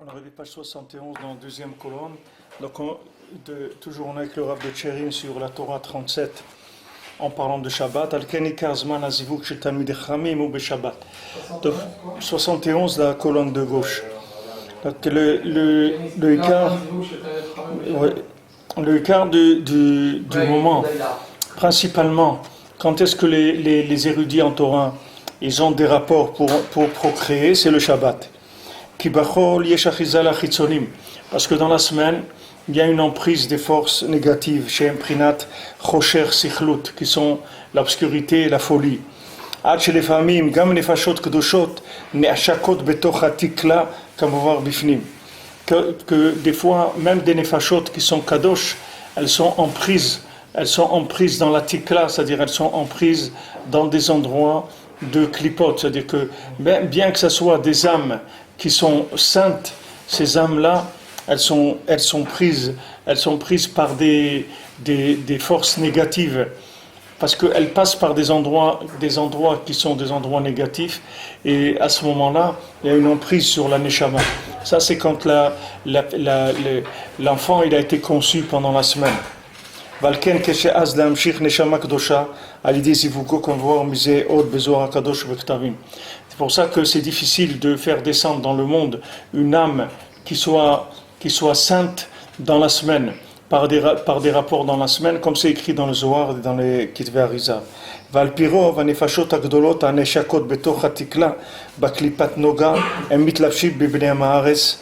On arrive page 71 dans la deuxième colonne. Donc toujours on est avec le Rav de Tcherin sur la Torah 37 en parlant de Shabbat. Donc 71 la colonne de gauche. Donc le quart du moment, principalement, quand est-ce que les érudits en Torah ils ont des rapports pour procréer, c'est le Shabbat. Parce que dans la semaine, il y a une emprise des forces négatives chez Mprinat, Chocher, Sichlut, qui sont l'obscurité et la folie. Chez les familles, Gam Nefashot Kedoshot, Ne'ashakot Betoch Hatikla, comme on va voir Bifnim. Que des fois, même des Nefashot qui sont Kadosh, elles sont en prise dans la Tikla, c'est-à-dire elles sont en prise dans des endroits de klipot, c'est-à-dire que bien que ce soit des âmes qui sont saintes, ces âmes-là, elles sont prises par des forces négatives, parce qu'elles passent par des endroits qui sont des endroits négatifs, et à ce moment-là, il y a une emprise sur la neshama. Ça, c'est quand l'enfant il a été conçu pendant la semaine. Valken keshe az lamshich neshama kedosha alidei zivugo comme voir misé od bezoar kadosh vektavim. C'est pour ça que c'est difficile de faire descendre dans le monde une âme qui soit sainte dans la semaine, par des rapports dans la semaine, comme c'est écrit dans le Zohar et dans les Kitvei Arizal. Valpiro vanefashot agdolot aneshakot betoch hatikla baklipat noga em mitlapshim bibnei haaretz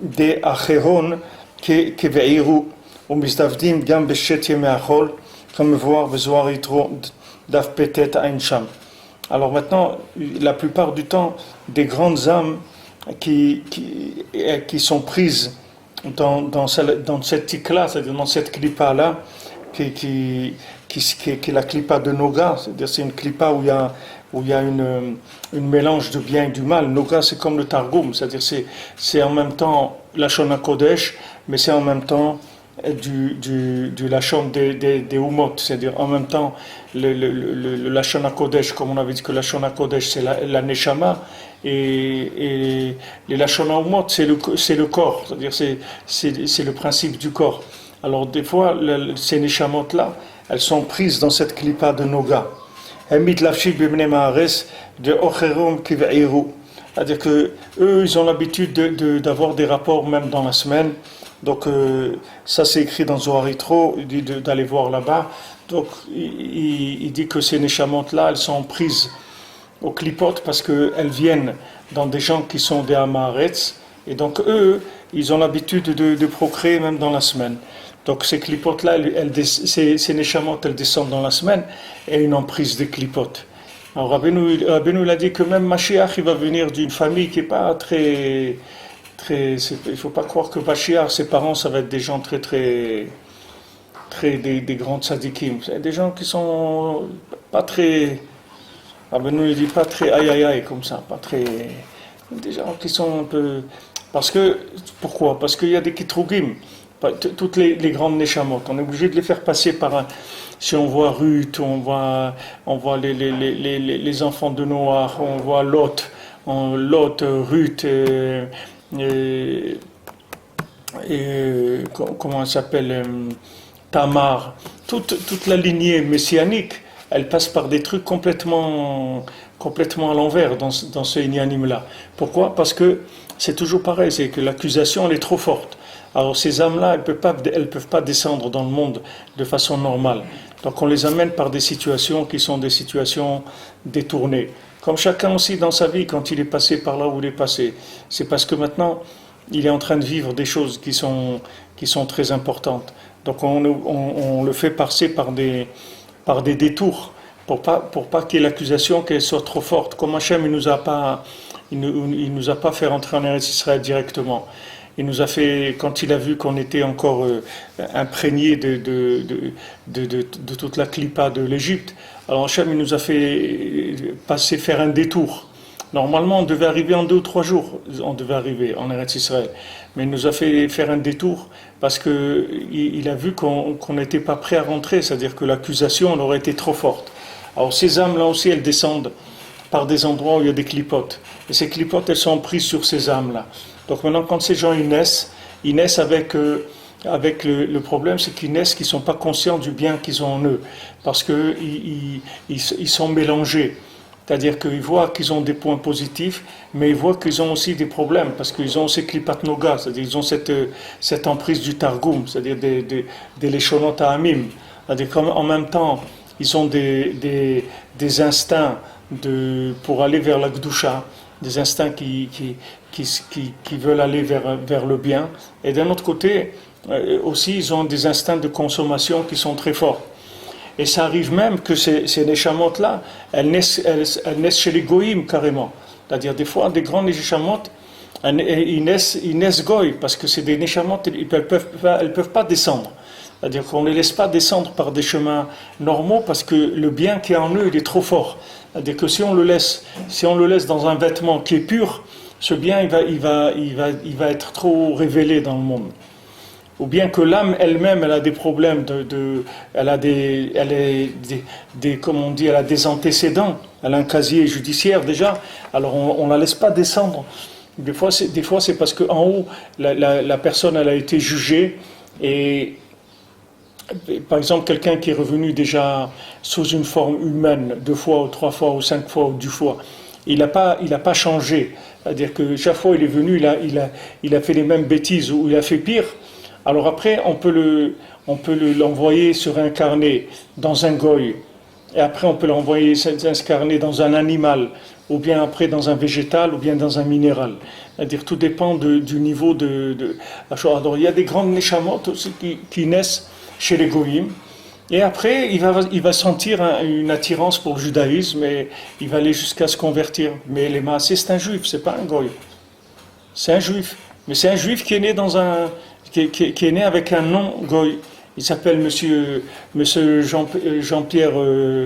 de acheron keveiru umizdavdim gam beshet yemei achol comme voir bezoar yitro daf petet ein sham. Alors maintenant, la plupart du temps, des grandes âmes qui sont prises dans cette tikla, c'est-à-dire dans cette klipa-là, qui est la klipa de Noga, c'est-à-dire c'est une klipa où il y a une mélange de bien et du mal. Noga, c'est comme le Targum, c'est-à-dire c'est en même temps la Lashon HaKodesh, mais c'est en même temps du Lashon des Umot, c'est-à-dire en même temps le Lashon HaKodesh, comme on avait dit que le Lashon HaKodesh c'est la Neshama, et les Lashon HaUmot c'est le corps, c'est-à-dire c'est le principe du corps. Alors des fois, ces Neshamot là, elles sont prises dans cette klipa de Noga. C'est-à-dire que eux, ils ont l'habitude d'avoir des rapports même dans la semaine. Donc ça c'est écrit dans Zohar Yitro, il dit d'aller voir là-bas. Donc il dit que ces neshamot-là, elles sont prises au klipot parce qu'elles viennent dans des gens qui sont des Haaretz, et donc eux, ils ont l'habitude de procréer même dans la semaine. Donc ces klipotes-là, ces neshamot, elles descendent dans la semaine, et une emprise des klipotes. Alors Rabbeinu il a dit que même Mashiach, il va venir d'une famille qui n'est pas très... il ne faut pas croire que Mashiach, ses parents, ça va être des gens des grands tzadikim. C'est des gens qui sont pas très... Rabbeinu il dit pas très aïe comme ça, pas très... Des gens qui sont un peu... Pourquoi ? Parce qu'il y a des kitrugim. Toutes les grandes neshamot, on est obligé de les faire passer par si on voit Ruth, on voit les enfants de Noach, on voit Lot, Ruth, comment elle s'appelle, Tamar, toute la lignée messianique, elle passe par des trucs complètement à l'envers dans ce inyanim-là. Pourquoi ? Parce que c'est toujours pareil, c'est que l'accusation elle est trop forte. Alors ces âmes-là, elles peuvent pas descendre dans le monde de façon normale. Donc on les amène par des situations qui sont des situations détournées. Comme chacun aussi dans sa vie, quand il est passé par là où il est passé, c'est parce que maintenant, il est en train de vivre des choses qui sont très importantes. Donc on le fait passer par des détours, pour pas qu'il y ait l'accusation qu'elle soit trop forte. Comme Hachem, il nous a pas fait rentrer en Eretz Israël directement. Il nous a fait, quand il a vu qu'on était encore imprégné de toute la klipa de l'Égypte, alors Hachem il nous a fait faire un détour. Normalement, on devait arriver en 2 ou 3 jours, on devait arriver en Eretz Israël. Mais il nous a fait faire un détour parce qu'il a vu qu'on n'était pas prêt à rentrer, c'est-à-dire que l'accusation elle aurait été trop forte. Alors ces âmes-là aussi, elles descendent par des endroits où il y a des clipotes. Et ces clipotes, elles sont prises sur ces âmes-là. Donc maintenant, quand ces gens ils naissent avec le problème, c'est qu'ils naissent, qu'ils ne sont pas conscients du bien qu'ils ont en eux, parce qu'ils sont mélangés. C'est-à-dire qu'ils voient qu'ils ont des points positifs, mais ils voient qu'ils ont aussi des problèmes, parce qu'ils ont ces klipat noga, c'est-à-dire qu'ils ont cette emprise du targum, c'est-à-dire des léchonot ha'amim. C'est-à-dire qu'en même temps, ils ont des instincts pour aller vers la Gdusha, des instincts qui veulent aller vers le bien, et d'un autre côté, aussi ils ont des instincts de consommation qui sont très forts. Et ça arrive même que ces neshamot-là, elles naissent chez les goïms carrément. C'est-à-dire des fois, des grands neshamot, ils naissent goy, parce que c'est des neshamot, elles peuvent pas descendre. C'est-à-dire qu'on ne les laisse pas descendre par des chemins normaux, parce que le bien qui est en eux, il est trop fort. C'est-à-dire que si on le laisse dans un vêtement qui est pur, ce bien, il va être trop révélé dans le monde. Ou bien que l'âme elle-même, elle a des problèmes elle a comme on dit, elle a des antécédents, elle a un casier judiciaire déjà, alors on la laisse pas descendre. Des fois c'est parce qu'en haut, la personne, elle a été jugée, et par exemple, quelqu'un qui est revenu déjà sous une forme humaine, 2 fois ou 3 fois ou 5 fois ou 10 fois, il n'a pas changé. C'est-à-dire que chaque fois il est venu, il a fait les mêmes bêtises ou il a fait pire. Alors après, on peut l'envoyer se réincarner dans un goy, et après on peut l'envoyer s'incarner dans un animal, ou bien après dans un végétal, ou bien dans un minéral. C'est-à-dire tout dépend du niveau de la chose. Alors il y a des grandes neshamot aussi qui naissent chez les goyim, et après il va sentir une attirance pour le judaïsme, et il va aller jusqu'à se convertir. Mais les maasés, c'est un juif, c'est pas un goy. C'est un juif. Mais c'est un juif qui est né qui est né avec un nom goy. Il s'appelle Monsieur Jean-Pierre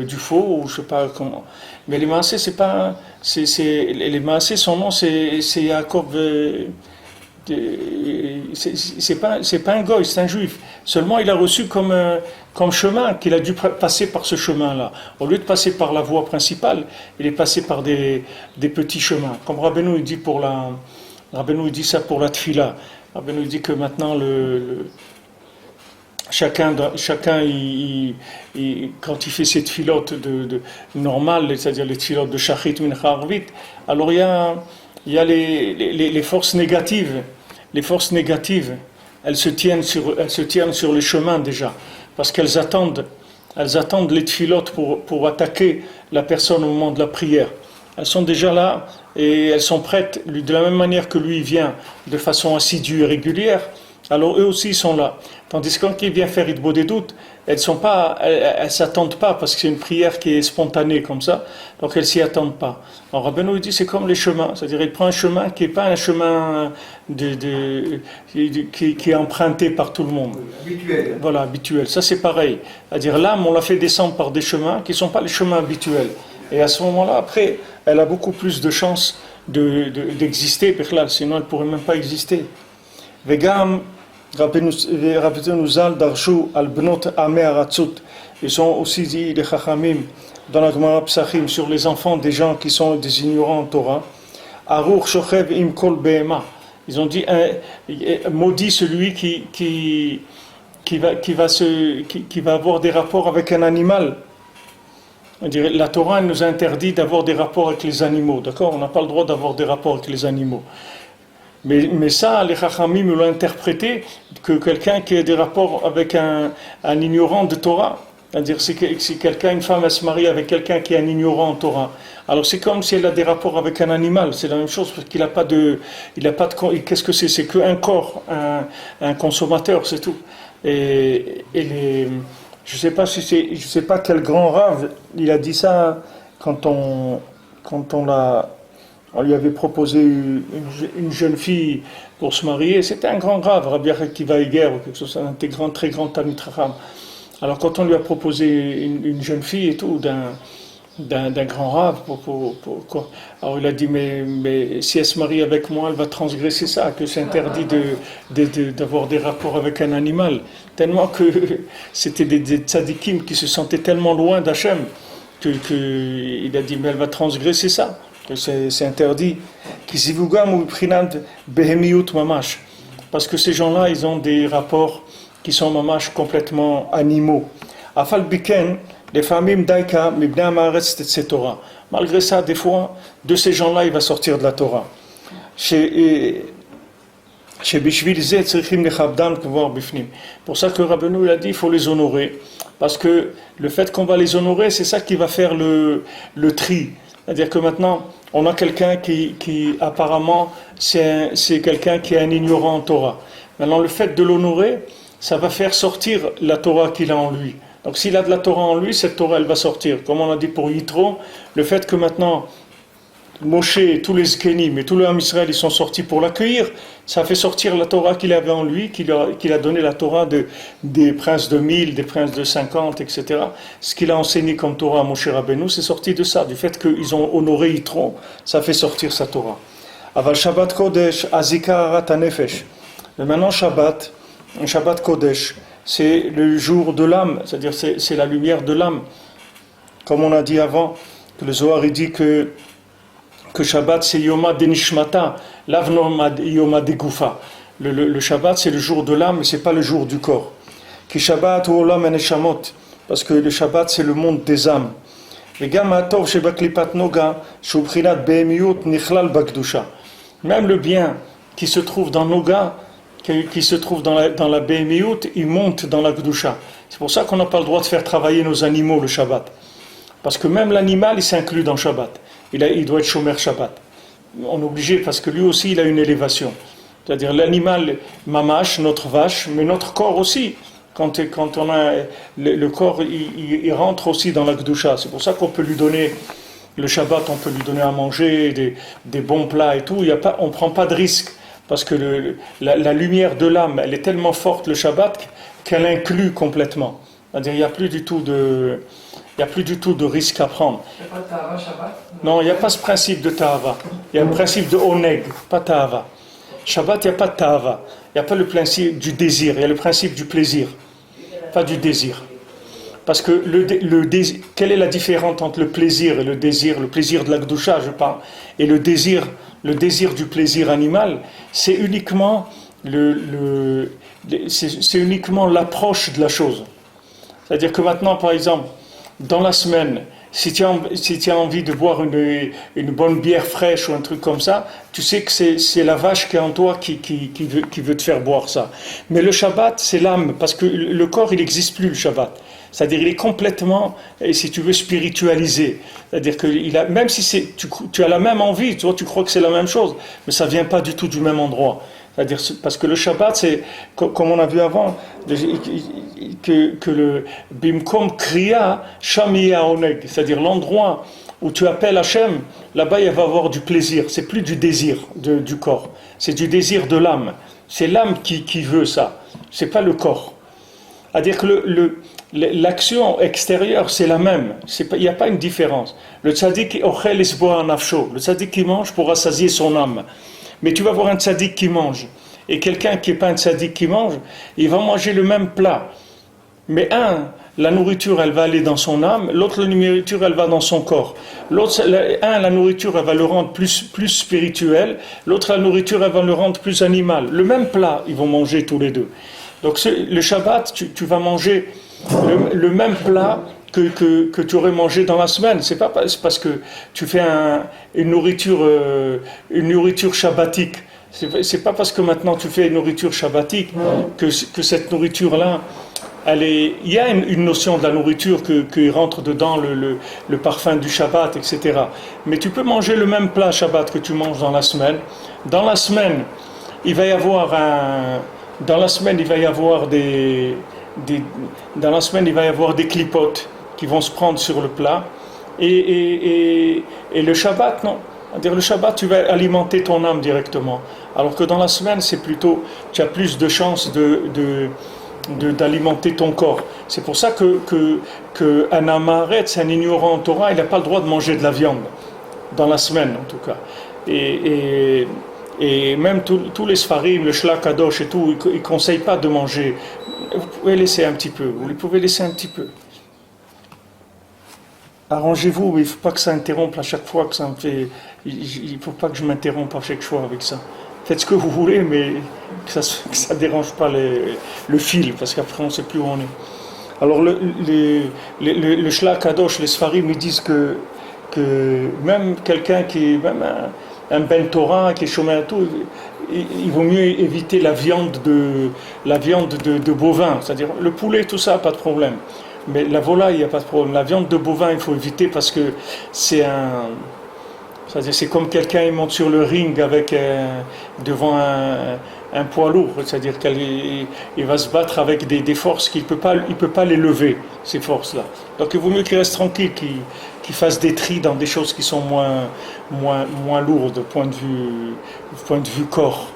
Dufault, ou je sais pas comment. Mais les Maasés, c'est pas, les Maasés, son nom c'est Jacob. C'est pas un goy, c'est un juif. Seulement, il a reçu comme chemin, qu'il a dû passer par ce chemin-là. Au lieu de passer par la voie principale, il est passé par des petits chemins. Comme Rabbeinu il dit Rabbeinu dit ça pour la tfila. Rabbeinu dit que maintenant chacun quand il fait ses tfilotes normales, c'est-à-dire les tfilotes de shachrit, mincha, arvit, alors il y a les forces négatives. Les forces négatives, elles se tiennent sur les chemins déjà, parce qu'elles attendent les tfilotes pour attaquer la personne au moment de la prière. Elles sont déjà là et elles sont prêtes, de la même manière que lui vient de façon assidue et régulière, alors eux aussi ils sont là. Tandis que quand il vient faire Hitbo des doutes, elles s'attendent pas, parce que c'est une prière qui est spontanée comme ça, donc elles s'y attendent pas. Alors Rabbeinu dit c'est comme les chemins, c'est-à-dire il prend un chemin qui n'est pas un chemin qui est emprunté par tout le monde. Habituel. Voilà, habituel. Ça c'est pareil. C'est-à-dire l'âme, on l'a fait descendre par des chemins qui ne sont pas les chemins habituels. Et à ce moment-là, après, elle a beaucoup plus de chances d'exister, sinon elle ne pourrait même pas exister. Vegam, Rabbeinu Zal Darshu al Bnot Ameh Aratzut. Ils ont aussi dit, les Chachamim, dans la Gemara Psachim, sur les enfants des gens qui sont des ignorants en Torah. Aruch Shochev Im Kol Behema. Ils ont dit, maudit celui qui va avoir des rapports avec un animal. La Torah nous interdit d'avoir des rapports avec les animaux, d'accord ? On n'a pas le droit d'avoir des rapports avec les animaux. Mais ça, les Chachamim l'ont interprété que quelqu'un qui a des rapports avec un ignorant de Torah, c'est-à-dire si une femme elle se marie avec quelqu'un qui est un ignorant en Torah, alors c'est comme si elle a des rapports avec un animal, c'est la même chose parce qu'il n'a pas de, qu'est-ce que c'est ? C'est qu'un corps, un consommateur, c'est tout. Je sais pas quel grand rave, il a dit ça quand on lui avait proposé une jeune fille pour se marier. C'était un grand rave, Rabbi Akiva Eger ou quelque chose, un très grand Talmid Chacham. Alors quand on lui a proposé une jeune fille et tout, d'un grand rave, alors il a dit mais si elle se marie avec moi, elle va transgresser ça, que c'est interdit d'avoir des rapports avec un animal. Tellement que c'était des tzadikim qui se sentaient tellement loin d'Hachem qu'il a dit mais elle va transgresser ça, que c'est interdit Parce que ces gens-là, ils ont des rapports qui sont mamash complètement animaux. Afal biken, les familles daika, mibna amaretz etc. Malgré ça, des fois, de ces gens-là, il va sortir de la Torah. Pour ça que Rabbeinu il a dit il faut les honorer, parce que le fait qu'on va les honorer, c'est ça qui va faire le tri. C'est-à-dire que maintenant, on a quelqu'un qui apparemment, c'est quelqu'un qui est un ignorant en Torah. Maintenant, le fait de l'honorer, ça va faire sortir la Torah qu'il a en lui. Donc s'il a de la Torah en lui, cette Torah, elle va sortir. Comme on a dit pour Yitro, le fait que maintenant, Moshe, tous les Zkenim et tout le Ham Israël, ils sont sortis pour l'accueillir, ça fait sortir la Torah qu'il avait en lui, qu'il a donné la Torah des princes de 1000, des princes de 50, etc. Ce qu'il a enseigné comme Torah à Moshe Rabbeinu, c'est sorti de ça, du fait qu'ils ont honoré Yitro, ça fait sortir sa Torah. Aval Shabbat Kodesh, Azika Arat Hanefesh. Mais maintenant Shabbat, un Shabbat Kodesh, c'est le jour de l'âme, c'est-à-dire c'est la lumière de l'âme. Comme on a dit avant, que le Zohar il dit que Shabbat c'est Yoma de Nishmata, l'Avnom Yoma de Goufa. Le Shabbat c'est le jour de l'âme, mais c'est pas le jour du corps. Ki Shabbat ou Olam Eneshamot, parce que le Shabbat c'est le monde des âmes. Vegam Atov Shebaklipat Noga, Shubrinat Behemiut Nichlal Bakdusha. Même le bien qui se trouve dans Noga, qui se trouve dans la Behemiut, il monte dans la Gdusha. C'est pour ça qu'on n'a pas le droit de faire travailler nos animaux le Shabbat. Parce que même l'animal, il s'inclut dans Shabbat. Il doit être Shomer Shabbat. On est obligé parce que lui aussi, il a une élévation. C'est-à-dire l'animal mamash, notre vache, mais notre corps aussi. Quand on a le corps, il rentre aussi dans la Gdusha. C'est pour ça qu'on peut lui donner, le Shabbat, on peut lui donner à manger, des bons plats et tout. On ne prend pas de risque. Parce que la lumière de l'âme, elle est tellement forte le Shabbat qu'elle inclut complètement. C'est-à-dire il n'y a plus du tout de risque à prendre. Il n'y a pas de Tahava Shabbat? Non, il n'y a pas ce principe de Tahava. Il y a un principe de Oneg, pas Tahava. Shabbat, il n'y a pas de Tahava. Il n'y a pas le principe du désir, il y a le principe du plaisir, pas du désir. Parce que quelle est la différence entre le plaisir et le plaisir de la Gdusha, je parle, et le désir du plaisir animal, c'est uniquement c'est uniquement l'approche de la chose. C'est-à-dire que maintenant, par exemple, dans la semaine, si tu as envie de boire une bonne bière fraîche ou un truc comme ça, tu sais que c'est la vache qui est en toi qui veut te faire boire ça. Mais le Shabbat, c'est l'âme, parce que le corps, il n'existe plus, le Shabbat. C'est-à-dire il est complètement, si tu veux, spiritualisé. C'est-à-dire que même si tu as la même envie, tu crois que c'est la même chose, mais ça ne vient pas du tout du même endroit. C'est-à-dire, parce que le Shabbat, c'est, comme on a vu avant, que le Bimkom Kriya Shamiya Oneg, c'est-à-dire l'endroit où tu appelles Hachem, là-bas il va y avoir du plaisir. C'est plus du désir du corps, c'est du désir de l'âme. C'est l'âme qui veut ça, c'est pas le corps. C'est-à-dire que l'action extérieure, c'est la même. Il n'y a pas une différence. Le tzaddik, le tzaddik qui mange pour rassasier son âme. Mais tu vas voir un tzaddik qui mange. Et quelqu'un qui n'est pas un tzaddik qui mange, il va manger le même plat. Mais la nourriture, elle va aller dans son âme. L'autre, la nourriture, elle va dans son corps. La nourriture, elle va le rendre plus spirituel. L'autre, la nourriture, elle va le rendre plus animal. Le même plat, ils vont manger tous les deux. Donc le Shabbat, tu vas manger le même plat que tu aurais mangé dans la semaine. C'est parce que tu fais une nourriture shabbatique. C'est pas parce que maintenant tu fais une nourriture shabbatique que cette nourriture-là, il y a une notion de la nourriture qui rentre dedans, le parfum du Shabbat, etc. Mais tu peux manger le même plat Shabbat que tu manges dans la semaine. Dans la semaine, il va y avoir des clipotes qui vont se prendre sur le plat et le Shabbat, non. C'est-à-dire le Shabbat, tu vas alimenter ton âme directement. Alors que dans la semaine, c'est plutôt, tu as plus de chances d'alimenter ton corps. C'est pour ça qu'un amaretz, un ignorant en Torah, il n'a pas le droit de manger de la viande. Dans la semaine, en tout cas. Et même tous les Sfarim, le Shlach Kadosh et tout, ils ne conseillent pas de manger. Vous pouvez laisser un petit peu. arrangez-vous, mais il ne faut pas que ça interrompe à chaque fois que ça me fait. Il ne faut pas que je m'interrompe à chaque fois avec ça. Faites ce que vous voulez, mais que ça dérange pas le fil, parce qu'après on ne sait plus où on est. Alors le Shlach Kadosh, les Sfarim, ils disent que même quelqu'un qui est même un Ben Torah, qui est chômé à tout, il vaut mieux éviter la viande de bovin, c'est-à-dire le poulet, tout ça, pas de problème. Mais la volaille, il n'y a pas de problème. La viande de bovin, il faut éviter parce que c'est c'est-à-dire c'est comme quelqu'un qui monte sur le ring devant un poids lourd, c'est-à-dire qu'il va se battre avec des forces qu'il peut pas les lever, ces forces-là. Donc il vaut mieux qu'il reste tranquille, qu'il fasse des tris dans des choses qui sont moins lourdes du point de vue corps.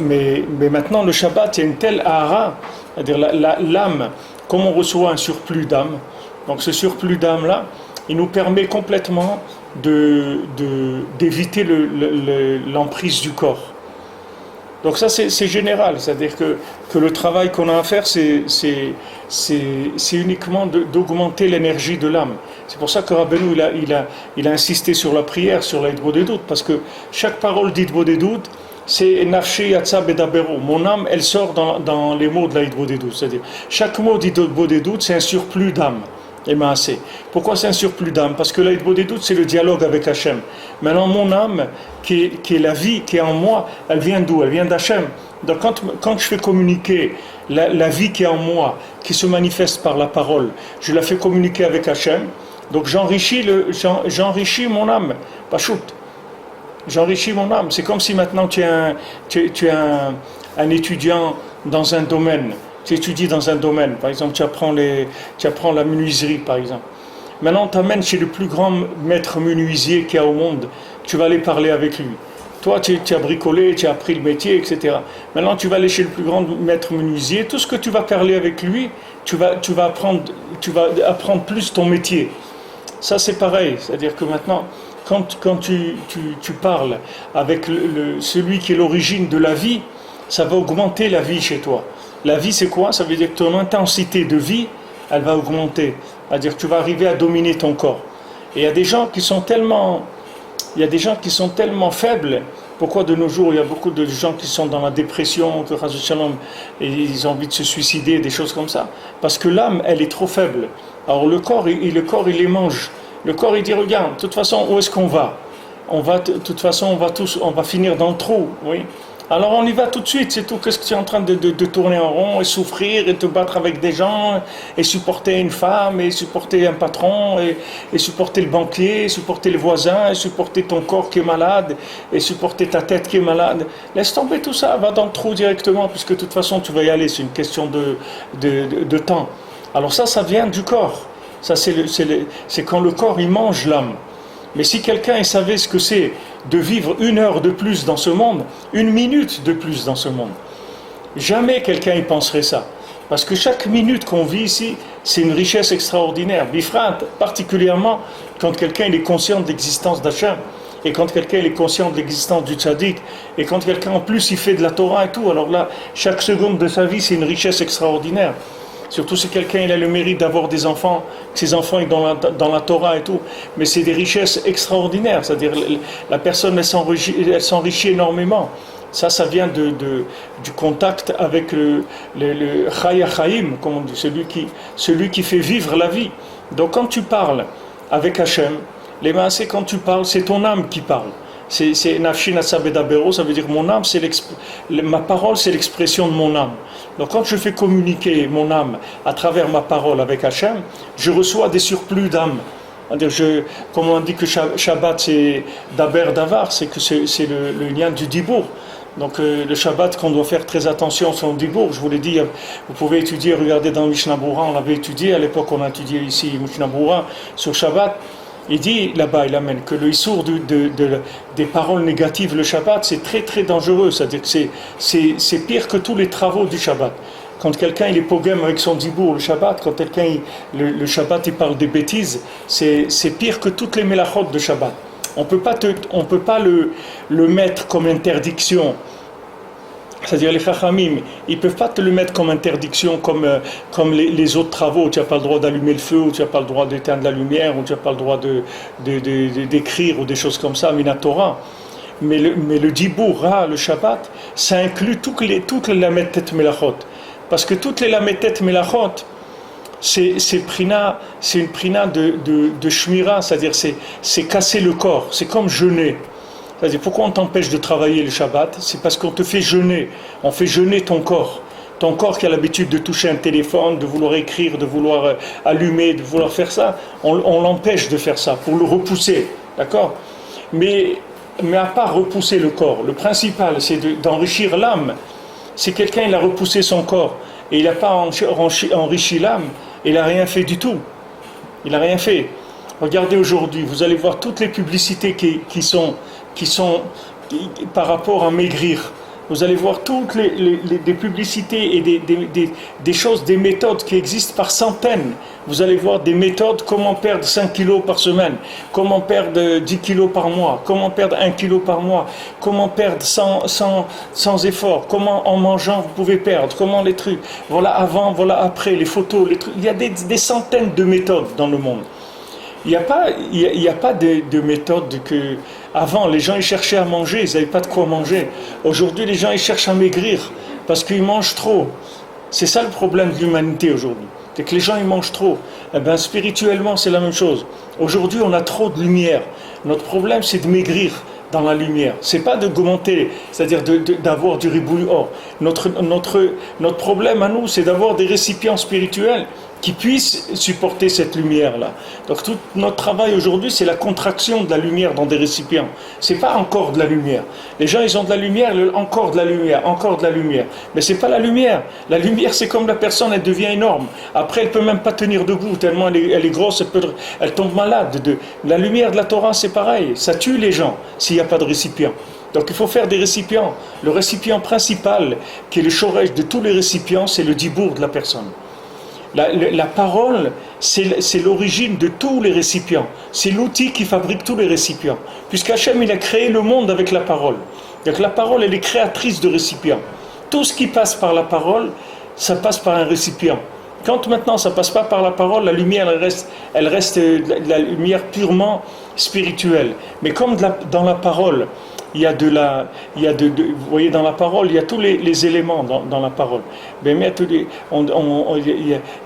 Mais maintenant, le Shabbat, il y a une telle ahara, c'est-à-dire l'âme, comme on reçoit un surplus d'âme, donc ce surplus d'âme-là, il nous permet complètement d'éviter l'emprise du corps. Donc ça, c'est général, c'est-à-dire que le travail qu'on a à faire, c'est uniquement d'augmenter l'énergie de l'âme. C'est pour ça que Rabbeinu, il a insisté sur la prière, sur l'Hitbodedut, parce que chaque parole d'Hitbodedut, c'est Nafshi Yatsa Bedabero. Mon âme, elle sort dans les mots de la Hidbodedut. C'est-à-dire, chaque mot d'Hidbodedut, c'est un surplus d'âme. Et Maasé. Pourquoi c'est un surplus d'âme? Parce que la Hidbodedut, c'est le dialogue avec Hachem. Maintenant, mon âme, qui est la vie, qui est en moi, elle vient d'où? Elle vient d'Hachem. Donc, quand je fais communiquer la vie qui est en moi, qui se manifeste par la parole, je la fais communiquer avec Hachem. Donc, j'enrichis mon âme. Pachout. J'enrichis mon âme. C'est comme si maintenant tu es un étudiant dans un domaine. Tu étudies dans un domaine. Par exemple, tu apprends la menuiserie, par exemple. Maintenant, on t'amène chez le plus grand maître menuisier qu'il y a au monde. Tu vas aller parler avec lui. Toi, tu as bricolé, tu as appris le métier, etc. Maintenant, tu vas aller chez le plus grand maître menuisier. Tout ce que tu vas parler avec lui, tu vas apprendre plus ton métier. Ça, c'est pareil. C'est-à-dire que maintenant, quand tu parles avec celui qui est l'origine de la vie, ça va augmenter la vie chez toi. La vie, c'est quoi? Ça veut dire que ton intensité de vie, elle va augmenter. C'est-à-dire que tu vas arriver à dominer ton corps. Et il y a des gens qui sont tellement faibles. Pourquoi de nos jours, il y a beaucoup de gens qui sont dans la dépression, que Chas v'Shalom, et ils ont envie de se suicider, des choses comme ça? Parce que l'âme, elle est trop faible. Alors le corps, il les mange. Le corps, il dit, regarde, de toute façon, où est-ce qu'on va? De toute façon, on va finir dans le trou, oui. Alors on y va tout de suite, c'est tout. Qu'est-ce que tu es en train de tourner en rond et souffrir et te battre avec des gens et supporter une femme et supporter un patron et supporter le banquier, et supporter le voisin et supporter ton corps qui est malade et supporter ta tête qui est malade. Laisse tomber tout ça, va dans le trou directement puisque de toute façon tu vas y aller, c'est une question de temps. Alors ça vient du corps. Ça c'est quand le corps il mange l'âme. Mais si quelqu'un savait ce que c'est de vivre 1 heure de plus dans ce monde, 1 minute de plus dans ce monde, jamais quelqu'un y penserait ça. Parce que chaque minute qu'on vit ici, c'est une richesse extraordinaire. Bifrat, particulièrement quand quelqu'un est conscient de l'existence d'Hachem, et quand quelqu'un est conscient de l'existence du tzaddik, et quand quelqu'un en plus il fait de la Torah et tout, alors là, chaque seconde de sa vie, c'est une richesse extraordinaire. Surtout si quelqu'un il a le mérite d'avoir des enfants, que ses enfants sont dans la Torah et tout. Mais c'est des richesses extraordinaires, c'est-à-dire la personne elle s'enrichit énormément. Ça vient du contact avec le Chaya Chaim, comme on dit, celui qui fait vivre la vie. Donc quand tu parles avec Hachem, les maasés, quand tu parles, c'est ton âme qui parle. C'est Nafshi Yatsa Bedabero, ça veut dire mon âme, ma parole, c'est l'expression de mon âme. Donc quand je fais communiquer mon âme à travers ma parole avec Hachem, je reçois des surplus d'âme. Comme on dit que Shabbat c'est Daber Davar, c'est que c'est le lien du Dibour. Donc le Shabbat qu'on doit faire très attention sur le Dibour, je vous l'ai dit, vous pouvez étudier, regardez dans le Mishnah Berurah, on l'avait étudié, à l'époque on a étudié ici Mishnah Berurah sur Shabbat. Il dit là-bas, il amène que le issour des paroles négatives, le Shabbat, c'est très très dangereux. C'est-à-dire que c'est pire que tous les travaux du Shabbat. Quand quelqu'un il est pogem avec son dibour le Shabbat, quand quelqu'un le Shabbat il parle des bêtises, c'est pire que toutes les mélachot de Shabbat. On peut pas le mettre comme interdiction. C'est-à-dire les chachamim, ils ne peuvent pas te le mettre comme interdiction, comme les autres travaux. Tu n'as pas le droit d'allumer le feu, ou tu n'as pas le droit d'éteindre la lumière, ou tu n'as pas le droit d'écrire, ou des choses comme ça, Minatora. Mais le Dibour, le Shabbat, ça inclut toutes les Lametet Melachot. Parce que toutes les Lametet Melachot, c'est une prina de Shmira, c'est-à-dire c'est casser le corps, c'est comme jeûner. C'est-à-dire pourquoi on t'empêche de travailler le Shabbat? C'est parce qu'on te fait jeûner, on fait jeûner ton corps. Ton corps qui a l'habitude de toucher un téléphone, de vouloir écrire, de vouloir allumer, de vouloir faire ça, on l'empêche de faire ça, pour le repousser, d'accord? Mais à part repousser le corps, le principal c'est d'enrichir l'âme. Si quelqu'un il a repoussé son corps et il n'a pas enrichi l'âme, il n'a rien fait du tout. Il n'a rien fait. Regardez aujourd'hui, vous allez voir toutes les publicités qui sont par rapport à maigrir. Vous allez voir toutes des publicités et des choses, des méthodes qui existent par centaines. Vous allez voir des méthodes, comment perdre 5 kilos par semaine, comment perdre 10 kilos par mois, comment perdre 1 kilo par mois, comment perdre sans effort, comment en mangeant vous pouvez perdre, comment les trucs, voilà avant, voilà après, les photos, les trucs. Il y a des centaines de méthodes dans le monde. Il n'y a pas de méthode que... Avant, les gens ils cherchaient à manger, ils n'avaient pas de quoi manger. Aujourd'hui, les gens ils cherchent à maigrir parce qu'ils mangent trop. C'est ça le problème de l'humanité aujourd'hui. C'est que les gens ils mangent trop. Eh bien, spirituellement, c'est la même chose. Aujourd'hui, on a trop de lumière. Notre problème, c'est de maigrir dans la lumière. C'est pas d'augmenter, c'est-à-dire d'avoir du ribouille or. Notre problème à nous, c'est d'avoir des récipients spirituels qui puissent supporter cette lumière-là. Donc tout notre travail aujourd'hui, c'est la contraction de la lumière dans des récipients. C'est pas encore de la lumière. Les gens, ils ont de la lumière, encore de la lumière, encore de la lumière. Mais c'est pas la lumière. La lumière, c'est comme la personne, elle devient énorme. Après, elle peut même pas tenir debout, tellement elle est grosse, elle tombe malade. La lumière de la Torah, c'est pareil. Ça tue les gens s'il n'y a pas de récipient. Donc il faut faire des récipients. Le récipient principal, qui est le shoresh de tous les récipients, c'est le dibour de la personne. La parole, c'est l'origine de tous les récipients. C'est l'outil qui fabrique tous les récipients. Puisqu'Hachem, il a créé le monde avec la parole. Donc la parole, elle est créatrice de récipients. Tout ce qui passe par la parole, ça passe par un récipient. Quand maintenant ça passe pas par la parole, la lumière, elle reste la lumière purement spirituelle. Mais comme dans la parole, vous voyez, dans la parole, il y a tous les éléments dans la parole. Il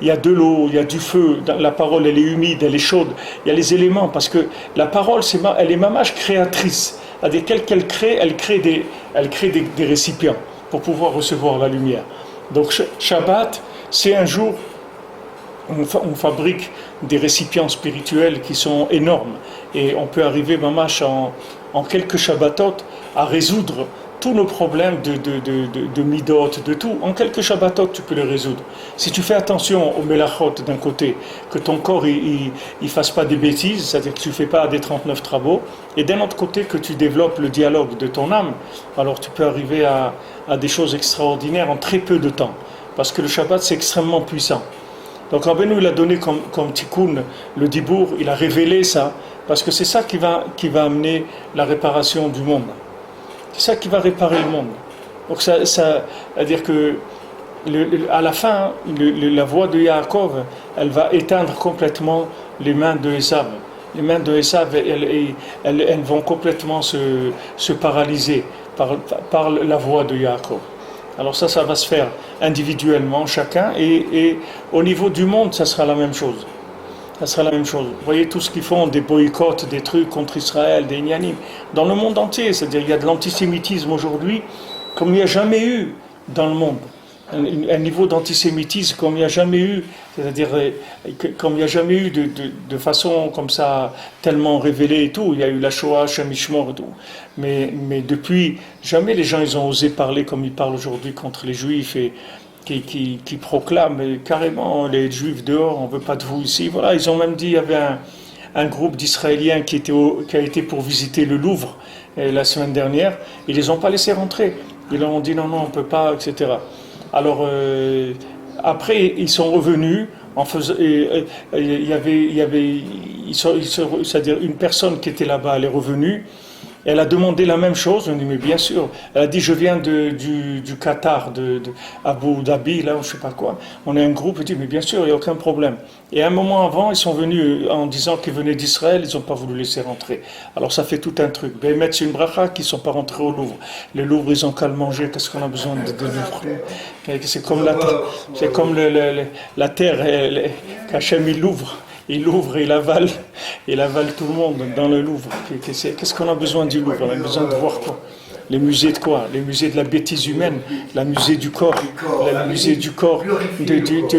y a de l'eau, il y a du feu, la parole elle est humide, elle est chaude, il y a les éléments, parce que la parole, elle est mamache créatrice. C'est-à-dire qu'elle crée des récipients pour pouvoir recevoir la lumière. Donc Shabbat, c'est un jour où on fabrique des récipients spirituels qui sont énormes. Et on peut arriver mamache en quelques Shabbatot à résoudre tous nos problèmes de midot, de tout. En quelques Shabbatot, tu peux les résoudre. Si tu fais attention aux melachot d'un côté, que ton corps il fasse pas des bêtises, c'est-à-dire que tu fais pas des 39 travaux, et d'un autre côté que tu développes le dialogue de ton âme, alors tu peux arriver à des choses extraordinaires en très peu de temps. Parce que le Shabbat, c'est extrêmement puissant. Donc Rabbeinu, il a donné comme tikkun le dibour, il a révélé ça, parce que c'est ça qui va amener la réparation du monde. C'est ça qui va réparer le monde. Donc ça veut dire que à la fin, la voix de Yaakov, elle va éteindre complètement les mains de Esav. Les mains de Esav, elles vont complètement se paralyser par la voix de Yaakov. Alors ça va se faire individuellement, chacun, et au niveau du monde, ça sera la même chose. Ça sera la même chose. Vous voyez tout ce qu'ils font, des boycotts, des trucs contre Israël, des ignanim, dans le monde entier. C'est-à-dire qu'il y a de l'antisémitisme aujourd'hui, comme il n'y a jamais eu dans le monde. Un niveau d'antisémitisme comme il n'y a jamais eu, c'est-à-dire comme il n'y a jamais eu de façon comme ça tellement révélée et tout. Il y a eu la Shoah, Shem Mishmor et tout. Mais depuis, jamais les gens ils ont osé parler comme ils parlent aujourd'hui contre les Juifs et qui proclament carrément les Juifs dehors, on ne veut pas de vous ici. Voilà, ils ont même dit, il y avait un groupe d'Israéliens qui a été pour visiter le Louvre la semaine dernière. Ils les ont pas laissés rentrer. Ils leur ont dit non, on ne peut pas, etc. Alors après ils sont revenus c'est-à-dire une personne qui était là-bas, elle est revenue Elle a demandé la même chose, on dit mais bien sûr. Elle a dit je viens du Qatar, de Abu Dhabi, là ou je sais pas quoi. On est un groupe, elle dit mais bien sûr, il n'y a aucun problème. Et un moment avant, ils sont venus en disant qu'ils venaient d'Israël, ils n'ont pas voulu laisser rentrer. Alors ça fait tout un truc. Bémet une bracha qui ne sont pas rentrés au Louvre. Le Louvre, ils ont qu'à le manger, qu'est-ce qu'on a besoin de Louvre? C'est comme la terre, qu'Hachem il l'ouvre. Il ouvre et il avale tout le monde dans le Louvre. Qu'est-ce qu'on a besoin du Louvre? On a besoin de voir quoi? Les musées de quoi? Les musées de la bêtise humaine, le musée du corps, le musée du corps, de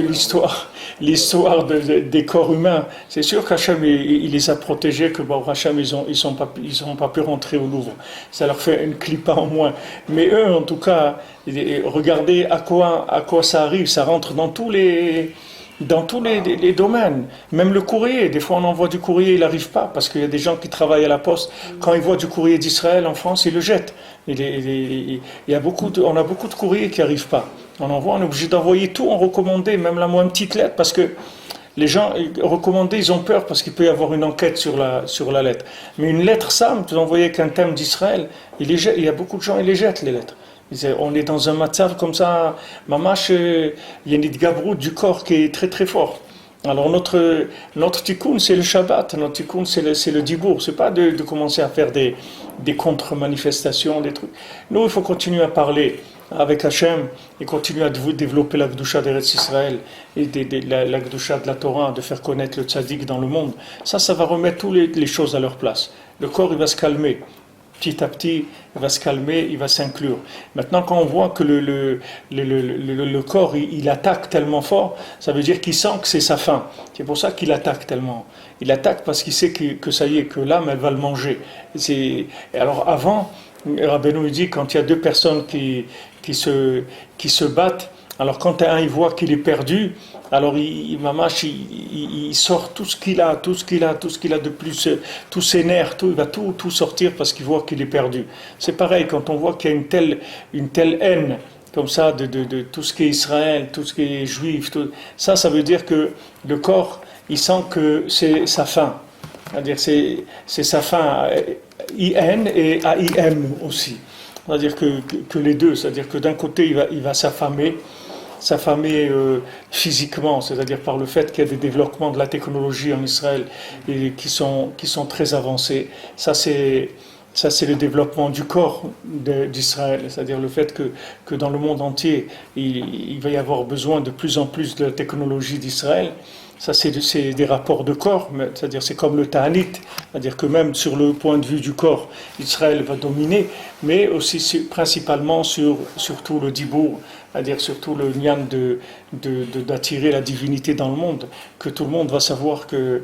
l'histoire des corps humains. C'est sûr qu'Hachem il les a protégés, que bon, Hachem ils ont pas pu rentrer au Louvre. Ça leur fait une clipa en moins. Mais eux, en tout cas, regardez à quoi ça arrive. Ça rentre dans tous les domaines, même le courrier. Des fois, on envoie du courrier, il n'arrive pas, parce qu'il y a des gens qui travaillent à la poste. Quand ils voient du courrier d'Israël en France, ils le jettent. On a beaucoup de courriers qui n'arrivent pas. On est obligé d'envoyer tout en recommandé, même la moins petite lettre, parce que les gens recommandés, ils ont peur, parce qu'il peut y avoir une enquête sur la lettre. Mais une lettre simple, tu envoies avec un thème d'Israël, il y a beaucoup de gens, ils les jettent, les lettres. On est dans un matzav comme ça, mamash, il y a une gabroute du corps qui est très très fort. Alors notre tikkun c'est le Shabbat, notre tikkun c'est le dibour, c'est pas de commencer à faire des contre-manifestations, des trucs. Nous il faut continuer à parler avec Hachem et continuer à développer la Gdusha d'Eretz Israël et la Gdusha de la Torah, de faire connaître le tzaddik dans le monde. Ça va remettre toutes les choses à leur place. Le corps il va se calmer. Petit à petit, il va se calmer, il va s'inclure. Maintenant, quand on voit que le corps, il attaque tellement fort, ça veut dire qu'il sent que c'est sa fin. C'est pour ça qu'il attaque tellement. Il attaque parce qu'il sait que ça y est, que l'âme, elle va le manger. Et alors avant, Rabbeinu dit, quand il y a deux personnes qui se battent, alors quand un il voit qu'il est perdu, alors il sort tout ce qu'il a de plus, tous ses nerfs, il va tout sortir parce qu'il voit qu'il est perdu. C'est pareil, quand on voit qu'il y a une telle haine, comme ça, de tout ce qui est Israël, tout ce qui est juif, ça veut dire que le corps, il sent que c'est sa fin. C'est-à-dire c'est sa fin, I-N et A-I-M aussi. C'est-à-dire que les deux, c'est-à-dire que d'un côté, il va s'affamer physiquement, c'est-à-dire par le fait qu'il y a des développements de la technologie en Israël et qui sont très avancés. Ça c'est le développement du corps d'Israël, c'est-à-dire le fait que dans le monde entier, il va y avoir besoin de plus en plus de la technologie d'Israël. Ça, c'est des rapports de corps, c'est-à-dire c'est comme le Ta'anit, c'est-à-dire que même sur le point de vue du corps, Israël va dominer, mais aussi principalement surtout le Dibour, c'est-à-dire surtout le nian d'attirer la divinité dans le monde, que tout le monde va savoir que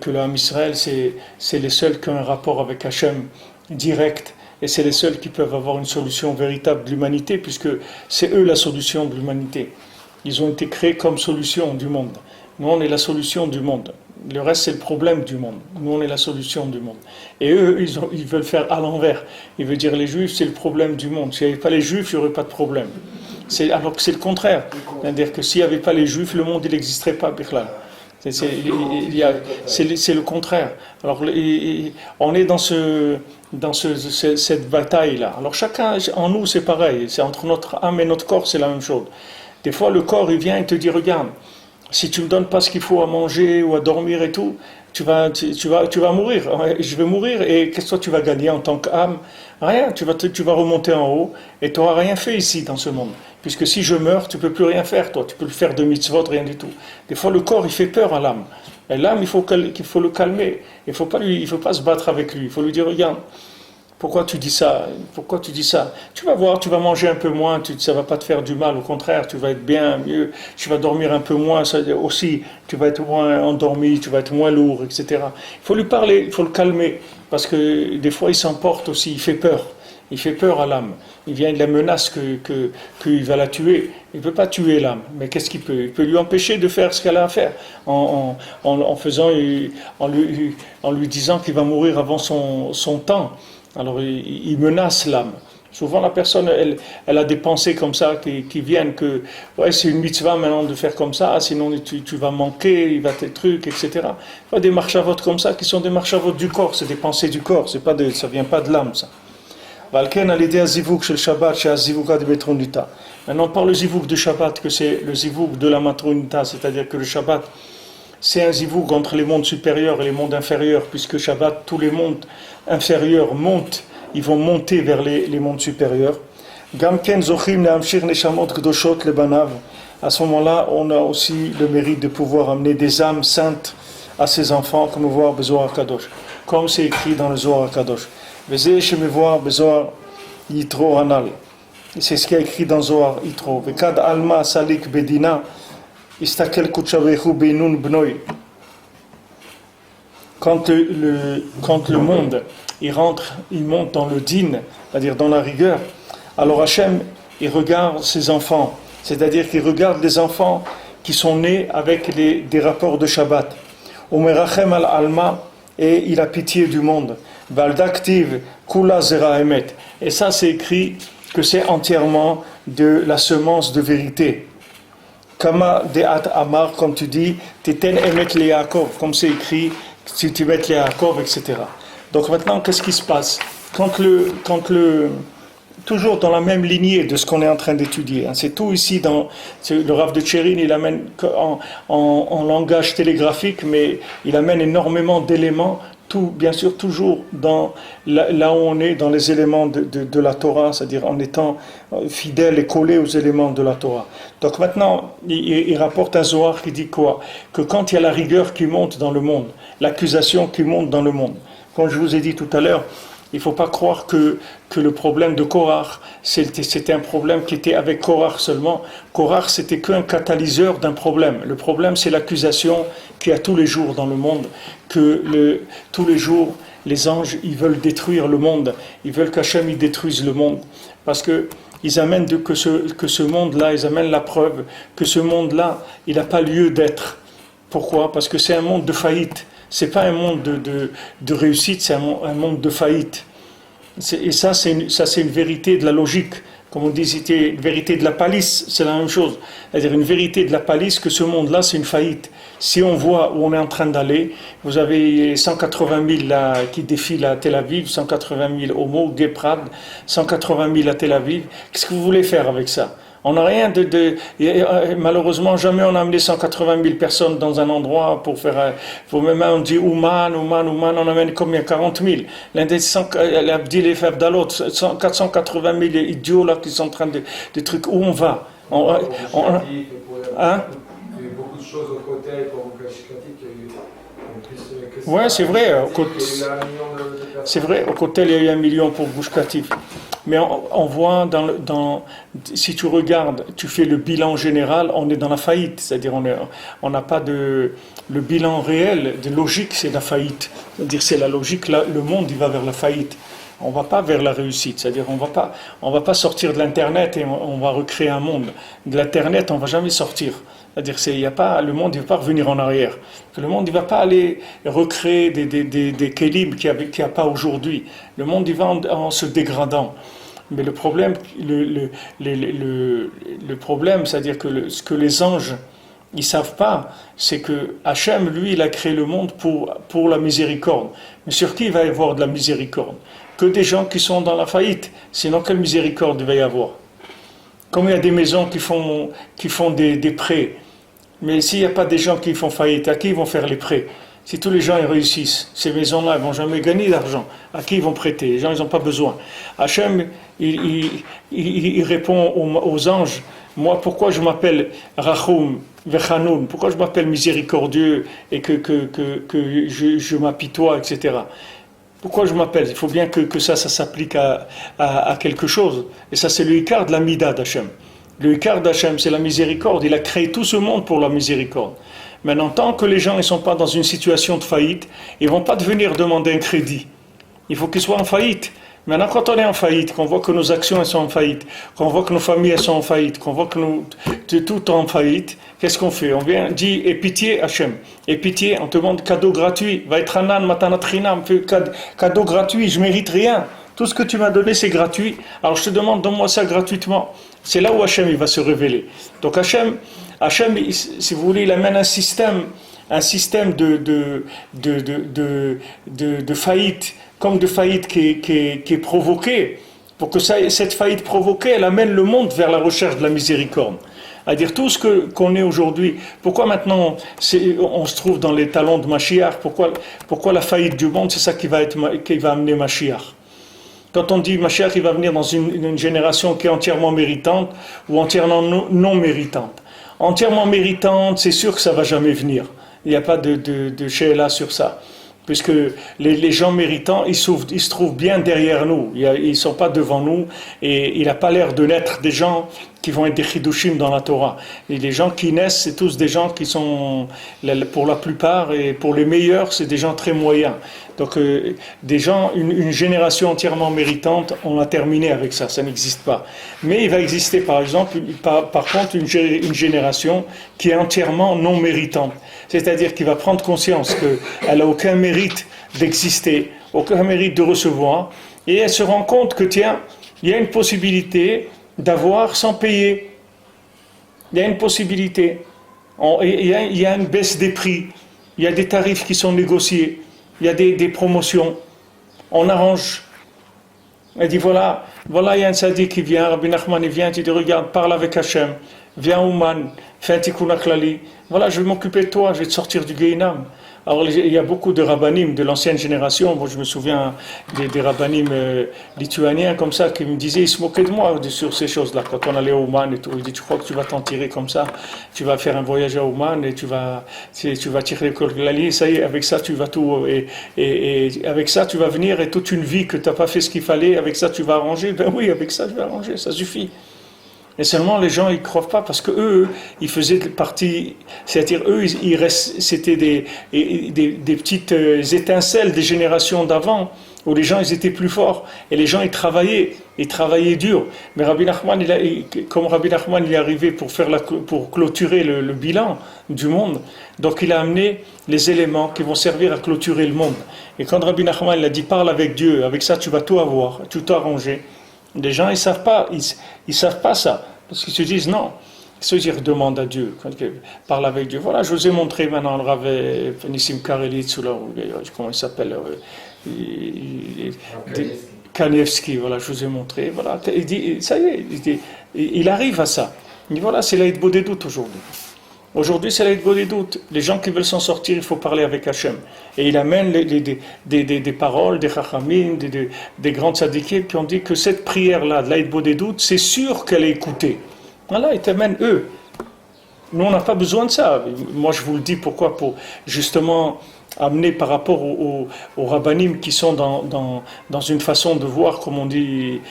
l'âme Israël, c'est les seuls qui ont un rapport avec Hachem direct, et c'est les seuls qui peuvent avoir une solution véritable de l'humanité, puisque c'est eux la solution de l'humanité. Ils ont été créés comme solution du monde. Nous, on est la solution du monde. Le reste, c'est le problème du monde. Nous, on est la solution du monde. Et eux, ils veulent faire à l'envers. Ils veulent dire les Juifs, c'est le problème du monde. S'il n'y avait pas les Juifs, il n'y aurait pas de problème. Alors que c'est le contraire. C'est-à-dire que s'il n'y avait pas les Juifs, le monde, il n'existerait pas, Birla. C'est le contraire. Alors, on est dans cette bataille-là. Alors, chacun, en nous, c'est pareil. C'est entre notre âme et notre corps, c'est la même chose. Des fois, le corps, il vient et te dit, regarde, si tu me donnes pas ce qu'il faut à manger ou à dormir et tout, tu vas mourir. Je vais mourir et qu'est-ce que toi tu vas gagner en tant qu'âme? Rien. Tu vas remonter en haut et tu n'auras rien fait ici dans ce monde. Puisque si je meurs, tu peux plus rien faire, toi. Tu peux le faire de mitzvot, rien du tout. Des fois, le corps, il fait peur à l'âme. Et l'âme, il faut le calmer. Il faut pas se battre avec lui. Il faut lui dire, regarde, pourquoi tu dis ça? Pourquoi tu dis ça? Tu vas voir, tu vas manger un peu moins, ça va pas te faire du mal, au contraire, tu vas être bien, mieux, tu vas dormir un peu moins, ça aussi, tu vas être moins endormi, tu vas être moins lourd, etc. Il faut lui parler, il faut le calmer, parce que des fois il s'emporte aussi, il fait peur à l'âme. Il vient de la menace qu'il va la tuer. Il ne peut pas tuer l'âme, mais qu'est-ce qu'il peut? Il peut lui empêcher de faire ce qu'elle a à faire, en lui disant qu'il va mourir avant son temps. Alors il menace l'âme. Souvent la personne, elle a des pensées comme ça qui viennent que ouais, c'est une mitzvah maintenant de faire comme ça, sinon tu vas manquer, il va tes trucs, etc. Pas des marchavot comme ça qui sont des marchavot du corps, c'est des pensées du corps, ça vient pas de l'âme ça. Maintenant on parle le zivouk de Shabbat, que c'est le zivouk de la matronita, c'est-à-dire que le Shabbat c'est un zivouk entre les mondes supérieurs et les mondes inférieurs, puisque Shabbat, tous les mondes inférieurs montent, ils vont monter vers les mondes supérieurs. À ce moment-là, on a aussi le mérite de pouvoir amener des âmes saintes à ses enfants, comme on voit au Zohar Kadosh, comme c'est écrit dans le Zohar Kadosh. C'est ce qui est écrit dans Zohar Yitro. Vekad alma salik bedina. Quand le monde il monte dans le din, c'est-à-dire dans la rigueur, alors Hachem il regarde ses enfants, c'est-à-dire qu'il regarde les enfants qui sont nés avec des rapports de Shabbat. Omerachem al alma, et il a pitié du monde. Valdaktiv kula zera emet. Et ça c'est écrit que c'est entièrement de la semence de vérité. Kama de'at amar, comme tu dis, teten emet le Yaakov, comme c'est écrit, si tu mets le Yaakov, etc. Donc maintenant, qu'est-ce qui se passe toujours dans la même lignée de ce qu'on est en train d'étudier. C'est tout ici le Rav de Tchérin, il amène en langage télégraphique, mais il amène énormément d'éléments. Tout, bien sûr, toujours là où on est, dans les éléments de la Torah, c'est-à-dire en étant fidèle et collé aux éléments de la Torah. Donc maintenant, il rapporte un Zohar qui dit quoi? Que quand il y a la rigueur qui monte dans le monde, l'accusation qui monte dans le monde, comme je vous ai dit tout à l'heure, il ne faut pas croire que le problème de Korach, c'était un problème qui était avec Korach seulement. Korach, c'était qu'un catalyseur d'un problème. Le problème, c'est l'accusation qu'il y a tous les jours dans le monde, tous les jours, les anges, ils veulent détruire le monde. Ils veulent qu'Hachem, il détruise le monde. Parce qu'ils amènent que ce monde-là, ils amènent la preuve que ce monde-là, il n'a pas lieu d'être. Pourquoi? Parce que c'est un monde de faillite. C'est pas un monde de réussite, c'est un monde de faillite. Et ça, c'est une vérité de la logique. Comme on dit, c'était une vérité de la palisse, c'est la même chose. C'est-à-dire une vérité de la palisse, que ce monde-là, c'est une faillite. Si on voit où on est en train d'aller, vous avez 180 000 là, qui défilent à Tel Aviv, 180 000 Homo, Geprad, 180 000 à Tel Aviv. Qu'est-ce que vous voulez faire avec ça? On n'a rien malheureusement, jamais on a amené 180 000 personnes dans un endroit pour faire. Même on dit Ouman, on amène combien? 40 000. L'un des 480 000 idiots là qui sont en train de trucs. Où on va? Hein? Il y a eu beaucoup de choses au côté pour ouais, c'est vrai. C'est vrai, au côté, il y a eu 1 million pour Gush Katif. Mais on voit, si tu regardes, tu fais le bilan général, on est dans la faillite. C'est-à-dire, on n'a pas le bilan réel, de logique, c'est la faillite. C'est-à-dire, c'est la logique, le monde, il va vers la faillite. On ne va pas vers la réussite. C'est-à-dire, on va pas sortir de l'Internet et on va recréer un monde. De l'Internet, on ne va jamais sortir. C'est-à-dire le monde ne va pas revenir en arrière. Le monde ne va pas aller recréer des kélim qu'il n'y a pas aujourd'hui. Le monde il va en se dégradant. Mais le problème, le problème, c'est-à-dire que ce que les anges ils ne savent pas, c'est que Hachem, lui, il a créé le monde pour la miséricorde. Mais sur qui il va y avoir de la miséricorde? Que des gens qui sont dans la faillite. Sinon, quelle miséricorde il va y avoir? Comme il y a des maisons qui font des prêts. Mais s'il n'y a pas des gens qui font faillite, à qui ils vont faire les prêts? Si tous les gens ils réussissent, ces maisons-là ne vont jamais gagner d'argent. À qui ils vont prêter? Les gens, ils n'ont pas besoin. Hachem, il répond aux anges. Moi, pourquoi je m'appelle Rachum Vechanoun? Pourquoi je m'appelle miséricordieux et que je m'apitoie, etc. Pourquoi je m'appelle? Il faut bien que ça s'applique à quelque chose. Et ça, c'est le Ikar de la Mida d'Hachem. Le Ikar d'Hachem, c'est la miséricorde. Il a créé tout ce monde pour la miséricorde. Maintenant, tant que les gens ne sont pas dans une situation de faillite, ils ne vont pas venir demander un crédit. Il faut qu'ils soient en faillite. Maintenant, quand on est en faillite, qu'on voit que nos actions elles sont en faillite, qu'on voit que nos familles elles sont en faillite, qu'on voit que tout est en faillite, qu'est-ce qu'on fait? On vient, dit, et pitié Hachem, et pitié, on te demande cadeau gratuit, va être anan, matanat rinam, cadeau gratuit, je ne mérite rien. Tout ce que tu m'as donné, c'est gratuit. Alors je te demande, donne-moi ça gratuitement. C'est là où Hachem il va se révéler. Donc Hachem, si vous voulez, il amène un système de faillite, comme de faillite qui est provoquée, pour que cette faillite provoquée, elle amène le monde vers la recherche de la miséricorde. C'est-à-dire tout ce qu'on est aujourd'hui. Pourquoi maintenant on se trouve dans les talons de Mashiach? Pourquoi la faillite du monde, c'est ça qui va amener Mashiach? Quand on dit Mashiach, il va venir dans une génération qui est entièrement méritante ou entièrement non méritante. Entièrement méritante, c'est sûr que ça ne va jamais venir. Il n'y a pas de she'ela sur ça. Puisque les gens méritants, ils se trouvent bien derrière nous. Ils ne sont pas devant nous. Et il n'a pas l'air de naître des gens qui vont être des chidushim dans la Torah. Et les gens qui naissent, c'est tous des gens qui sont, pour la plupart, et pour les meilleurs, c'est des gens très moyens. Donc des gens, une génération entièrement méritante, on a terminé avec ça, ça n'existe pas. Mais il va exister par exemple, par contre, une génération qui est entièrement non méritante. C'est-à-dire qu'il va prendre conscience qu'elle n'a aucun mérite d'exister, aucun mérite de recevoir, et elle se rend compte que tiens, il y a une possibilité d'avoir sans payer. Il y a une possibilité. Il y a une baisse des prix. Il y a des tarifs qui sont négociés. Il y a des promotions. On arrange. Elle dit voilà, il y a un sadiq qui vient, Rabbi Nachman, il vient, il dit regarde, parle avec Hachem. Viens Ouman, fais un tikkun aklali. Voilà, je vais m'occuper de toi, je vais te sortir du Gehinam. Alors il y a beaucoup de rabbanim de l'ancienne génération. Moi je me souviens des rabbanim lituaniens comme ça qui me disaient, ils se moquaient de moi sur ces choses-là. Quand on allait à Ouman et tout, ils disaient tu crois que tu vas t'en tirer comme ça, tu vas faire un voyage à Ouman et tu vas tirer le Kolglali, ça y est, avec ça tu vas tout et avec ça tu vas venir et toute une vie que tu n'as pas fait ce qu'il fallait, avec ça tu vas arranger. Ben oui, avec ça je vais arranger, ça suffit. Et seulement les gens ils croient pas parce que eux ils faisaient partie, c'est-à-dire eux c'était des petites étincelles des générations d'avant où les gens ils étaient plus forts et les gens ils travaillaient dur. Mais Rabbi Nachman comme Rabbi Nachman il est arrivé pour clôturer le bilan du monde, donc il a amené les éléments qui vont servir à clôturer le monde. Et quand Rabbi Nachman il a dit parle avec Dieu, avec ça tu vas tout avoir, tout arranger. Les gens, ils savent pas ça. Parce qu'ils se disent non. Ils se disent, demande à Dieu. Parle avec Dieu. Voilà, je vous ai montré maintenant le Rav Nissim Karelitz, comment il s'appelle Kanievski, voilà, je vous ai montré. Voilà. Il dit, ça y est, il arrive à ça. Il dit, voilà, c'est l'Aïd Bodedut aujourd'hui. Aujourd'hui, c'est l'Aïd Bodedut. Les gens qui veulent s'en sortir, il faut parler avec Hachem. Et il amène des paroles, des chachamim, des grands tzadikim qui ont dit que cette prière-là, de l'Aïd Bodedut, c'est sûr qu'elle est écoutée. Voilà, ils t'amènent eux. Nous, on n'a pas besoin de ça. Moi, je vous le dis pourquoi, pour justement amener par rapport aux rabbanim qui sont dans une façon de voir, comme on dit,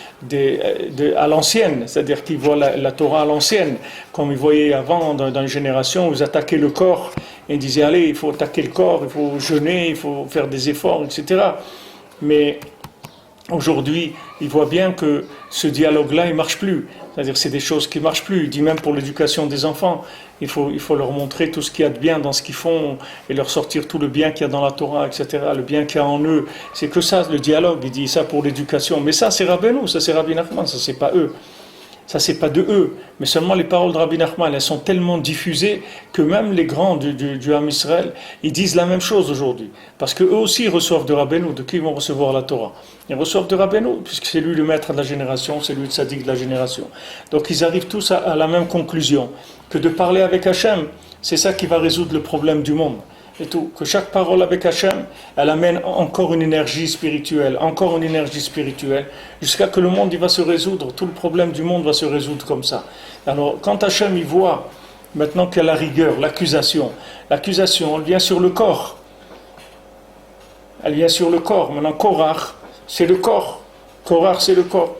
à l'ancienne, c'est-à-dire qu'ils voient la Torah à l'ancienne, comme ils voyaient avant dans une génération où ils attaquaient le corps, et ils disaient, allez, il faut attaquer le corps, il faut jeûner, il faut faire des efforts, etc. Mais aujourd'hui, ils voient bien que ce dialogue-là, il ne marche plus. C'est-à-dire c'est des choses qui ne marchent plus. Il dit même pour l'éducation des enfants, il faut leur montrer tout ce qu'il y a de bien dans ce qu'ils font et leur sortir tout le bien qu'il y a dans la Torah, etc. Le bien qu'il y a en eux. C'est que ça, le dialogue. Il dit ça pour l'éducation. Mais ça, c'est Rabbeinu, ça c'est Rabbi Nachman, ça c'est pas eux. Ça, c'est pas de eux, mais seulement les paroles de Rabbi Nachman, elles sont tellement diffusées que même les grands du Ham Israël, ils disent la même chose aujourd'hui. Parce qu'eux aussi reçoivent de Rabbeinu. De qui ils vont recevoir la Torah? Ils reçoivent de Rabbeinu, puisque c'est lui le maître de la génération, c'est lui le tzaddik de la génération. Donc ils arrivent tous à la même conclusion, que de parler avec Hachem, c'est ça qui va résoudre le problème du monde. Et tout, que chaque parole avec Hachem, elle amène encore une énergie spirituelle, jusqu'à que le monde il va se résoudre, tout le problème du monde va se résoudre comme ça. Alors, quand Hachem il voit, maintenant qu'il y a la rigueur, l'accusation, elle vient sur le corps. Elle vient sur le corps. Maintenant, Korach, c'est le corps. Korach, c'est le corps.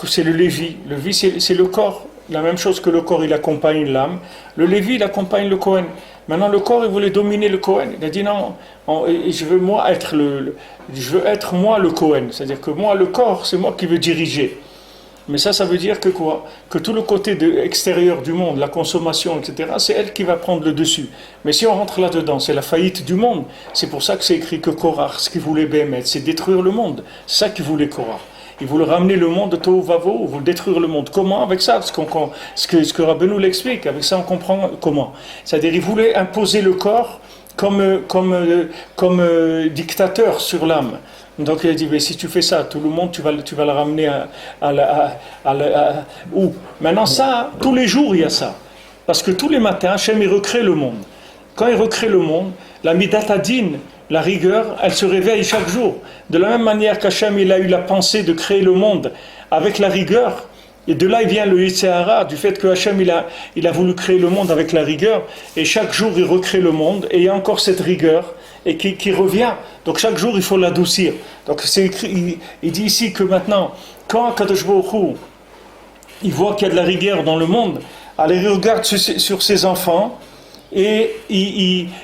C'est le Lévi. Le Lévi, c'est le corps. La même chose que le corps, il accompagne l'âme. Le Lévi, il accompagne le Kohen. Maintenant, le corps, il voulait dominer le Kohen. Il a dit non, je veux être moi le Kohen. C'est-à-dire que moi, le corps, c'est moi qui veux diriger. Mais ça veut dire que quoi? Que tout le côté extérieur du monde, la consommation, etc., c'est elle qui va prendre le dessus. Mais si on rentre là-dedans, c'est la faillite du monde. C'est pour ça que c'est écrit que Korach, ce qu'il voulait Béhémet, c'est détruire le monde. C'est ça qu'il voulait Korach. Ils voulaient ramener le monde de Tohu Vavohu, ils voulaient détruire le monde. Comment avec ça? Ce que Rabbeinu l'explique, avec ça on comprend comment. C'est-à-dire ils voulaient imposer le corps comme dictateur sur l'âme. Donc il a dit, mais si tu fais ça, tout le monde, tu vas le ramener où? Maintenant ça, tous les jours il y a ça. Parce que tous les matins, Hachem il recrée le monde. Quand il recrée le monde, la Midat Hadin, la rigueur, elle se réveille chaque jour. De la même manière qu'Hachem il a eu la pensée de créer le monde avec la rigueur, et de là il vient le Yetzer Hara, du fait que Hachem il a voulu créer le monde avec la rigueur, et chaque jour il recrée le monde, et il y a encore cette rigueur, et qui revient. Donc chaque jour il faut l'adoucir. Donc c'est écrit, il dit ici que maintenant, quand Kadosh Baruch Hu, il voit qu'il y a de la rigueur dans le monde, alors il regarde sur ses enfants, et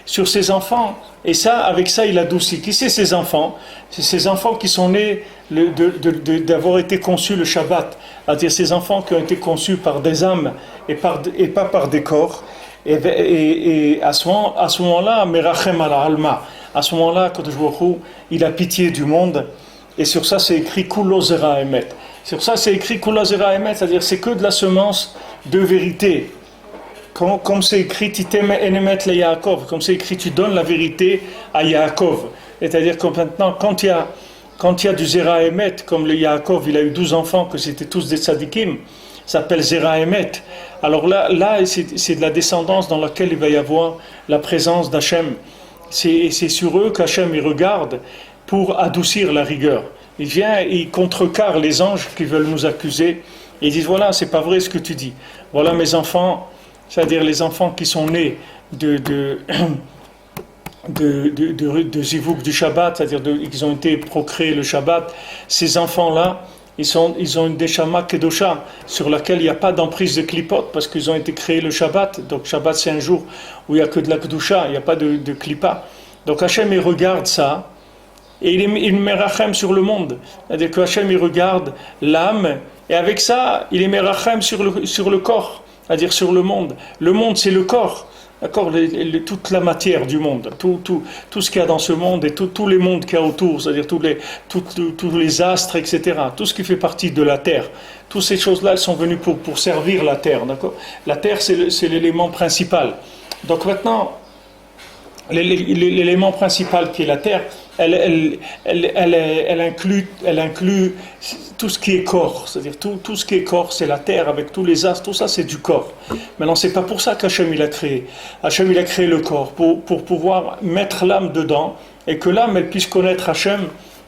sur ses enfants, et ça, avec ça il adoucit. Qui c'est ces enfants? C'est ces enfants qui sont nés d'avoir été conçus le Shabbat, c'est-à-dire ces enfants qui ont été conçus par des âmes et pas par des corps. Et à ce moment-là, Merachem ala Alma, à ce moment-là, Kadosh Baruch Hu, il a pitié du monde, et sur ça c'est écrit Kulo Zera Emet. Sur ça c'est écrit Kulo Zera Emet, c'est-à-dire c'est que de la semence de vérité. Comme c'est écrit Titem Enemet le Yaakov, comme c'est écrit tu donnes la vérité à Yaakov. C'est-à-dire que maintenant, quand il y a du Zera Emet, comme le Yaakov, il a eu 12 enfants, que c'était tous des tzadikim, ça s'appelle Zera Emet. Alors là c'est de la descendance dans laquelle il va y avoir la présence d'Hachem. C'est sur eux qu'Hachem il regarde pour adoucir la rigueur. Il vient, il contrecarre les anges qui veulent nous accuser. Et ils disent, voilà, c'est pas vrai ce que tu dis. Voilà mes enfants, c'est-à-dire les enfants qui sont nés de Zivug du Shabbat, c'est-à-dire qu'ils ont été procréés le Shabbat. Ces enfants-là, ils ont une Deshama Kedosha sur laquelle il n'y a pas d'emprise de klipot parce qu'ils ont été créés le Shabbat. Donc Shabbat c'est un jour où il n'y a que de la Kedusha, il n'y a pas de klipa. Donc Hachem il regarde ça et il met rachem sur le monde. C'est-à-dire que Hachem il regarde l'âme et avec ça il met rachem sur le corps, c'est-à-dire sur le monde. Le monde c'est le corps. D'accord, toute la matière du monde, tout ce qu'il y a dans ce monde et tous les mondes qu'il y a autour, c'est-à-dire tous les astres, etc. Tout ce qui fait partie de la terre, toutes ces choses-là, elles sont venues pour servir la terre. D'accord, la terre, c'est l'élément principal. Donc maintenant, l'élément principal qui est la terre, elle inclut tout ce qui est corps, c'est-à-dire tout ce qui est corps, c'est la terre avec tous les astres, tout ça c'est du corps. Maintenant c'est pas pour ça qu'Hachem il a créé. Hachem il a créé le corps pour pouvoir mettre l'âme dedans et que l'âme elle puisse connaître Hachem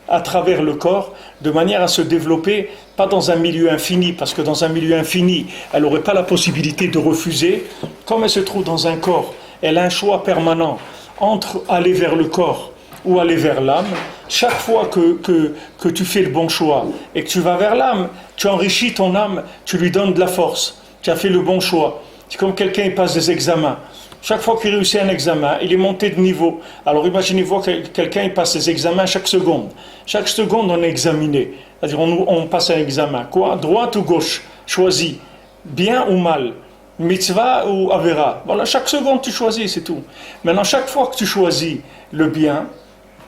à travers le corps, de manière à se développer, pas dans un milieu infini, parce que dans un milieu infini, elle n'aurait pas la possibilité de refuser. Comme elle se trouve dans un corps, elle a un choix permanent entre aller vers le corps ou aller vers l'âme. Chaque fois que tu fais le bon choix et que tu vas vers l'âme, tu enrichis ton âme, tu lui donnes de la force, tu as fait le bon choix. C'est comme quelqu'un qui passe des examens. Chaque fois qu'il réussit un examen, il est monté de niveau. Alors imaginez-vous que quelqu'un il passe des examens chaque seconde. Chaque seconde on est examiné. C'est-à-dire on passe un examen. Quoi? Droite ou gauche? Choisis. Bien ou mal? Mitzvah ou Avera? Voilà, chaque seconde tu choisis, c'est tout. Maintenant, chaque fois que tu choisis le bien,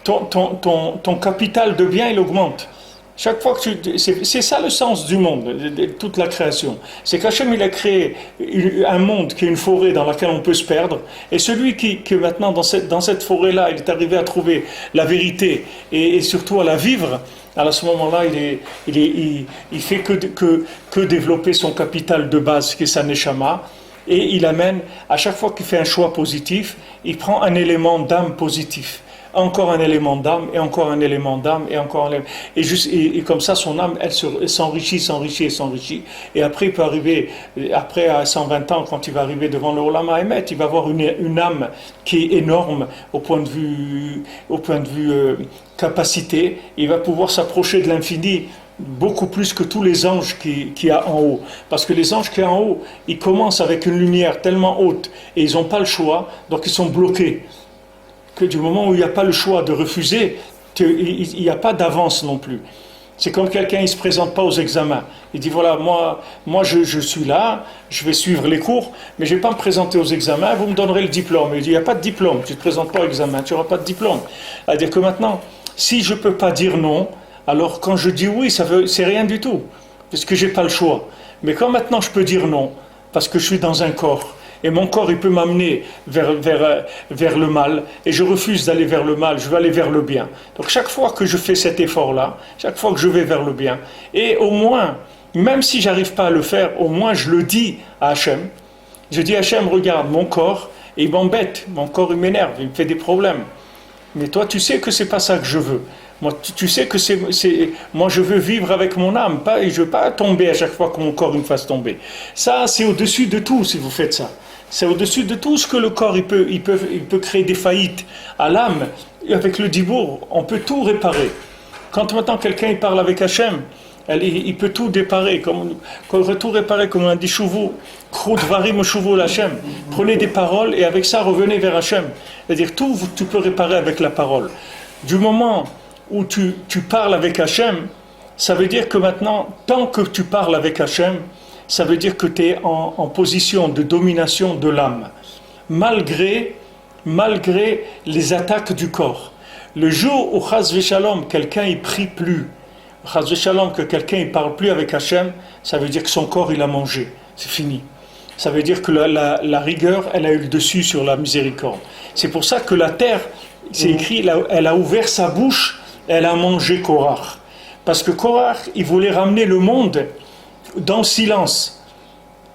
ton capital de bien, il augmente. Chaque fois que c'est ça le sens du monde, de toute la création. C'est qu'Hachem, il a créé un monde qui est une forêt dans laquelle on peut se perdre. Et celui qui maintenant, dans cette forêt-là, il est arrivé à trouver la vérité et surtout à la vivre, à ce moment-là, il fait que développer son capital de base, qui est sa neshama, et il amène, à chaque fois qu'il fait un choix positif, il prend un élément d'âme positif. Encore un élément d'âme, et encore un élément d'âme, et encore un élément... Et comme ça, son âme, elle s'enrichit. Et après, il peut arriver, après à 120 ans, quand il va arriver devant le Olam HaEmet, il va avoir une âme qui est énorme au point de vue capacité. Il va pouvoir s'approcher de l'infini beaucoup plus que tous les anges qu'il y a en haut. Parce que les anges qui y a en haut, ils commencent avec une lumière tellement haute, et ils n'ont pas le choix, donc ils sont bloqués. Que du moment où il n'y a pas le choix de refuser, il n'y a pas d'avance non plus. C'est comme quelqu'un, il ne se présente pas aux examens. Il dit, voilà, moi je suis là, je vais suivre les cours, mais je ne vais pas me présenter aux examens, vous me donnerez le diplôme. Il dit, il n'y a pas de diplôme, tu ne te présentes pas aux examens, tu n'auras pas de diplôme. C'est-à-dire que maintenant, si je ne peux pas dire non, alors quand je dis oui, c'est rien du tout, parce que j'ai pas le choix. Mais quand maintenant je peux dire non, parce que je suis dans un corps, et mon corps il peut m'amener vers le mal, et je refuse d'aller vers le mal, je veux aller vers le bien. Donc chaque fois que je fais cet effort-là, chaque fois que je vais vers le bien, et au moins, même si j'arrive pas à le faire, au moins je le dis à Hachem. Je dis à Hachem, regarde, mon corps, il m'embête, mon corps il m'énerve, il me fait des problèmes. Mais toi tu sais que c'est pas ça que je veux. Moi, tu sais que moi je veux vivre avec mon âme, et je ne veux pas tomber à chaque fois que mon corps me fasse tomber. Ça, c'est au-dessus de tout si vous faites ça. C'est au-dessus de tout ce que le corps il peut créer des faillites à l'âme. Et avec le dibour, on peut tout réparer. Quand maintenant quelqu'un il parle avec Hachem, il peut tout réparer, comme on a dit Chouvou, Varim Chouvou l'Hachem. Prenez des paroles et avec ça revenez vers Hachem. C'est-à-dire tout, tu peux réparer avec la parole. Du moment où tu parles avec Hachem, ça veut dire que maintenant, tant que tu parles avec Hachem, ça veut dire que tu es en position de domination de l'âme, malgré les attaques du corps. Le jour où Chas Veshalom, quelqu'un ne prie plus, Chas Veshalom, que quelqu'un ne parle plus avec Hachem, ça veut dire que son corps il a mangé, c'est fini. Ça veut dire que la rigueur, elle a eu le dessus sur la miséricorde. C'est pour ça que la terre, c'est écrit, elle a ouvert sa bouche, elle a mangé Korach. Parce que Korach, il voulait ramener le monde dans le silence.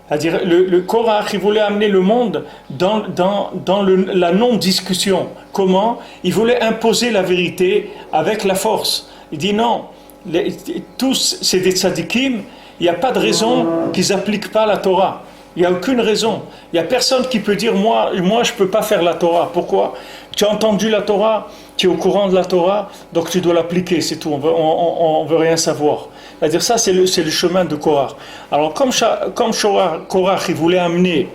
C'est-à-dire, le Korach, il voulait amener le monde dans la non-discussion. Comment? Il voulait imposer la vérité avec la force. Il dit non, tous c'est des tzadikim, il n'y a pas de raison qu'ils n'appliquent pas la Torah. Il n'y a aucune raison. Il n'y a personne qui peut dire moi je ne peux pas faire la Torah. Pourquoi? Tu as entendu la Torah, tu es au courant de la Torah, donc tu dois l'appliquer, c'est tout. On veut rien savoir. C'est-à-dire ça, c'est le chemin de Korach. Alors comme Korach, il voulait amener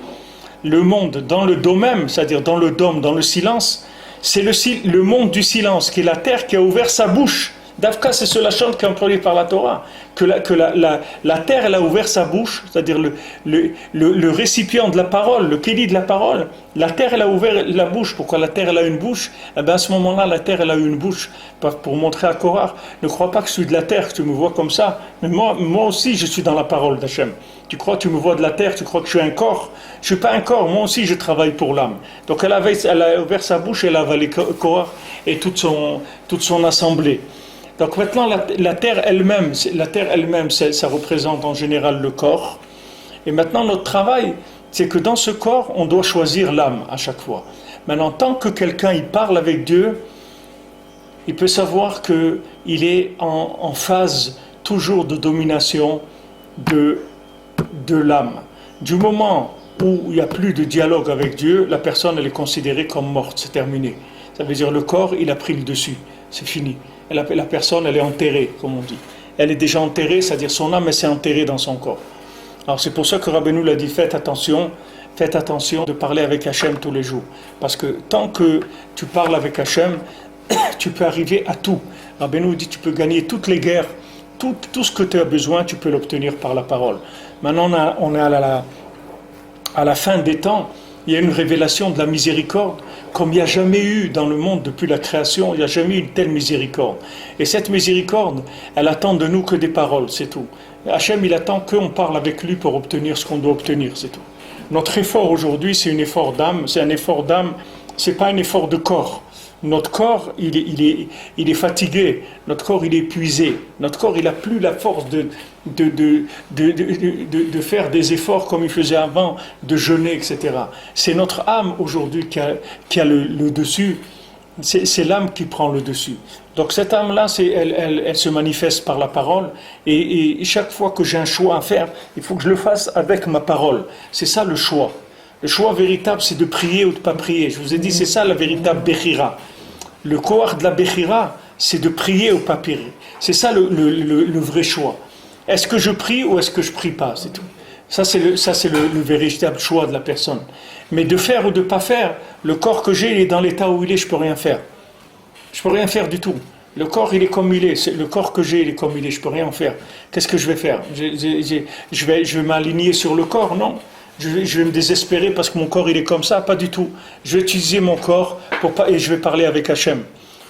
le monde dans le domaine, c'est-à-dire dans le dôme, dans le silence, c'est le monde du silence, qui est la terre qui a ouvert sa bouche. Dafka, c'est ce lachon qui est employé par la Torah, que la terre, elle a ouvert sa bouche, c'est-à-dire le récipient de la parole, le kéli de la parole. La terre, elle a ouvert la bouche. Pourquoi la terre, elle a une bouche? Eh bien, à ce moment-là, la terre, elle a une bouche pour montrer à Korach, ne crois pas que je suis de la terre, que tu me vois comme ça. Mais moi aussi, je suis dans la parole d'Hachem. Tu crois que tu me vois de la terre, tu crois que je suis un corps? Je ne suis pas un corps, moi aussi, je travaille pour l'âme. Donc, elle a ouvert sa bouche, elle a avalé Korach et toute son assemblée. Donc maintenant, la terre elle-même, ça représente en général le corps. Et maintenant, notre travail, c'est que dans ce corps, on doit choisir l'âme à chaque fois. Maintenant, tant que quelqu'un il parle avec Dieu, il peut savoir qu'il est en phase toujours de domination de l'âme. Du moment où il n'y a plus de dialogue avec Dieu, la personne elle est considérée comme morte, c'est terminé. Ça veut dire le corps, il a pris le dessus, c'est fini. La personne, elle est enterrée, comme on dit. Elle est déjà enterrée, c'est-à-dire son âme, elle s'est enterrée dans son corps. Alors c'est pour ça que Rabbeinu l'a dit, faites attention de parler avec Hachem tous les jours. Parce que tant que tu parles avec Hachem, tu peux arriver à tout. Rabbeinu dit, tu peux gagner toutes les guerres, tout ce que tu as besoin, tu peux l'obtenir par la parole. Maintenant, on est à la fin des temps, il y a une révélation de la miséricorde comme il n'y a jamais eu dans le monde depuis la création, il n'y a jamais eu une telle miséricorde. Et cette miséricorde, elle attend de nous que des paroles, c'est tout. Hachem, il attend qu'on parle avec lui pour obtenir ce qu'on doit obtenir, c'est tout. Notre effort aujourd'hui, c'est un effort d'âme, c'est pas un effort de corps. Notre corps, il est fatigué, notre corps, il est épuisé, notre corps, il n'a plus la force de faire des efforts comme il faisait avant, de jeûner, etc. C'est notre âme aujourd'hui qui a le dessus, c'est l'âme qui prend le dessus. Donc cette âme-là, elle se manifeste par la parole, et chaque fois que j'ai un choix à faire, il faut que je le fasse avec ma parole. C'est ça le choix. Le choix véritable, c'est de prier ou de ne pas prier. Je vous ai dit, c'est ça la véritable Bechira. Le koach de la Bechira, c'est de prier ou pas prier. C'est ça le vrai choix. Est-ce que je prie ou est-ce que je ne prie pas? C'est tout. Ça, c'est le véritable choix de la personne. Mais de faire ou de ne pas faire, le corps que j'ai, il est dans l'état où il est, je ne peux rien faire. Je ne peux rien faire du tout. Le corps, il est comme il est. Le corps que j'ai, il est comme il est. Je ne peux rien faire. Qu'est-ce que je vais faire? Je vais m'aligner sur le corps? Non. Je vais me désespérer parce que mon corps il est comme ça, pas du tout. Je vais utiliser mon corps et je vais parler avec Hachem.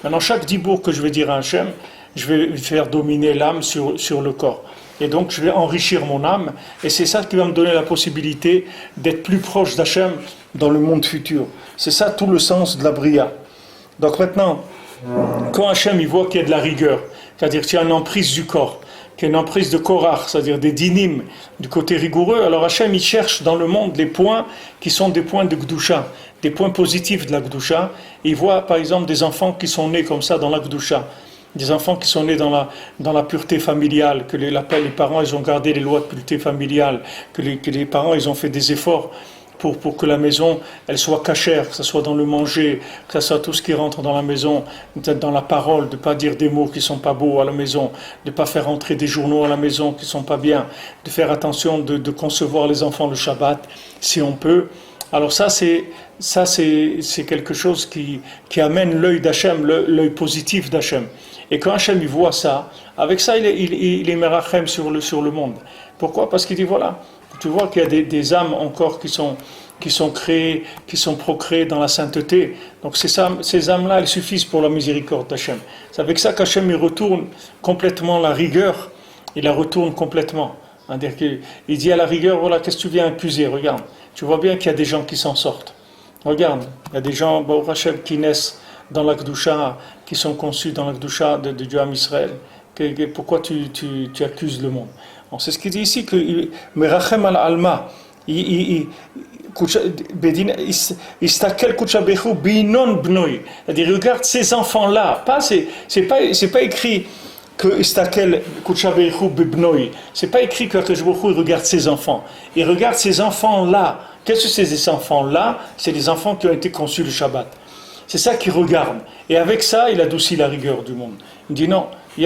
Maintenant, chaque dibour que je vais dire à Hachem, je vais faire dominer l'âme sur le corps. Et donc je vais enrichir mon âme, et c'est ça qui va me donner la possibilité d'être plus proche d'Hachem dans le monde futur. C'est ça tout le sens de la Bria. Donc maintenant, quand Hachem il voit qu'il y a de la rigueur, c'est-à-dire qu'il y a une emprise du corps, qu'il y a une emprise de Korach, c'est-à-dire des dinim du côté rigoureux, alors Hachem il cherche dans le monde les points qui sont des points de Gdusha, des points positifs de la Gdusha. Il voit par exemple des enfants qui sont nés comme ça dans la Gdusha, des enfants qui sont nés dans la pureté familiale, que les parents ils ont gardé les lois de pureté familiale, que les parents ils ont fait des efforts pour que la maison elle soit cachère, que ce soit dans le manger, que ce soit tout ce qui rentre dans la maison, dans la parole, de ne pas dire des mots qui ne sont pas beaux à la maison, de ne pas faire entrer des journaux à la maison qui ne sont pas bien, de faire attention de concevoir les enfants le Shabbat, si on peut. Alors ça c'est quelque chose qui amène l'œil d'Hachem, l'œil positif d'Hachem. Et quand Hachem il voit ça, avec ça il est merachem sur le monde. Pourquoi? Parce qu'il dit voilà, tu vois qu'il y a des âmes encore qui sont créées, qui sont procréées dans la sainteté. Donc ces âmes-là, elles suffisent pour la miséricorde d'Hachem. C'est avec ça qu'Hachem il retourne complètement la rigueur, il la retourne complètement. C'est-à-dire qu'il dit à la rigueur, voilà, qu'est-ce que tu viens accuser? Regarde, tu vois bien qu'il y a des gens qui s'en sortent. Regarde, il y a des gens, Hachem, qui naissent dans la Kedusha, qui sont conçus dans la Kedusha de Dieu à Israël. Pourquoi tu accuses le monde? C'est ce qu'il dit ici, que Merachem al-Alma, Istakel Kuchabechu Binon Bnoi. C'est-à-dire, regarde ces enfants-là. C'est pas écrit que Istakel Kuchabechu Bibnoi. C'est pas écrit que Akash Baruch Hu regarde ses enfants. Il regarde ces enfants-là. Qu'est-ce que c'est ces enfants-là? C'est des enfants qui ont été conçus le Shabbat. C'est ça qu'il regarde. Et avec ça, il adoucit la rigueur du monde. Il dit non, il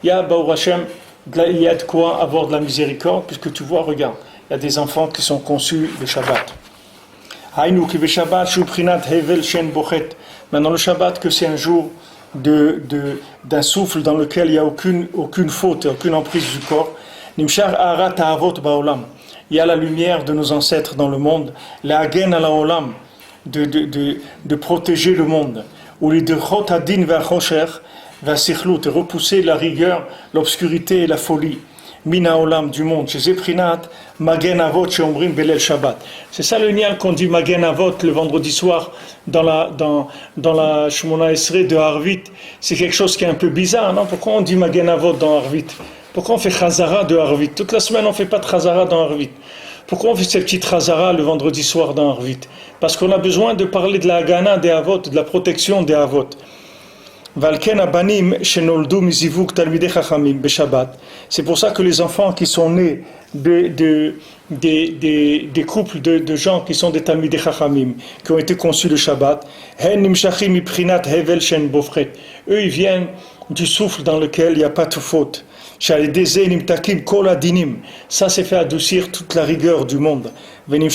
y a Baruch Hashem, il y a de quoi avoir de la miséricorde, puisque tu vois, regarde, il y a des enfants qui sont conçus le Shabbat. Maintenant, le Shabbat, que c'est un jour d'un souffle dans lequel il n'y a aucune faute, aucune emprise du corps. Nimshar Arat Avot Baolam. Il y a la lumière de nos ancêtres dans le monde. La Hagen ala Olam. De protéger le monde. Ou les Derchot Adin Vachosher. Et repousser la rigueur, l'obscurité et la folie. Mina olam du monde. Chez Zeprinat, Magen Avot chez Omrim Belel Shabbat. C'est ça le lien qu'on dit Magen Avot le vendredi soir dans la Shemona Esrei de Harvit. C'est quelque chose qui est un peu bizarre, non? Pourquoi on dit Magen Avot dans Harvit? Pourquoi on fait Chazara de Harvit? Toute la semaine on ne fait pas de Chazara dans Harvit. Pourquoi on fait cette petite Chazara le vendredi soir dans Harvit? Parce qu'on a besoin de parler de la Hagana des Avot, de la protection des Avot. C'est pour ça que les enfants qui sont nés des couples de gens qui sont des Talmidei Chachamim, qui ont été conçus le Shabbat, eux ils viennent du souffle dans lequel il n'y a pas de faute. Ça c'est fait adoucir toute la rigueur du monde. Et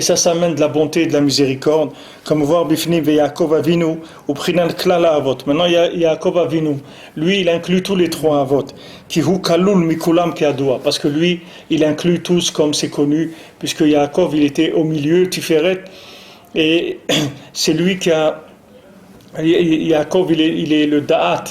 ça s'amène de la bonté et de la miséricorde. Comme voir Bifni ve Yaakov Avinu ou Prinal Klala Avot. Maintenant il y a Yaakov Avinu. Lui il inclut tous les trois Avot. Ki hu kalul mikulam keadoua. Parce que lui il inclut tous comme c'est connu. Puisque Yaakov il était au milieu, Tiferet. Et c'est lui qui a. Yaakov il est le Da'at.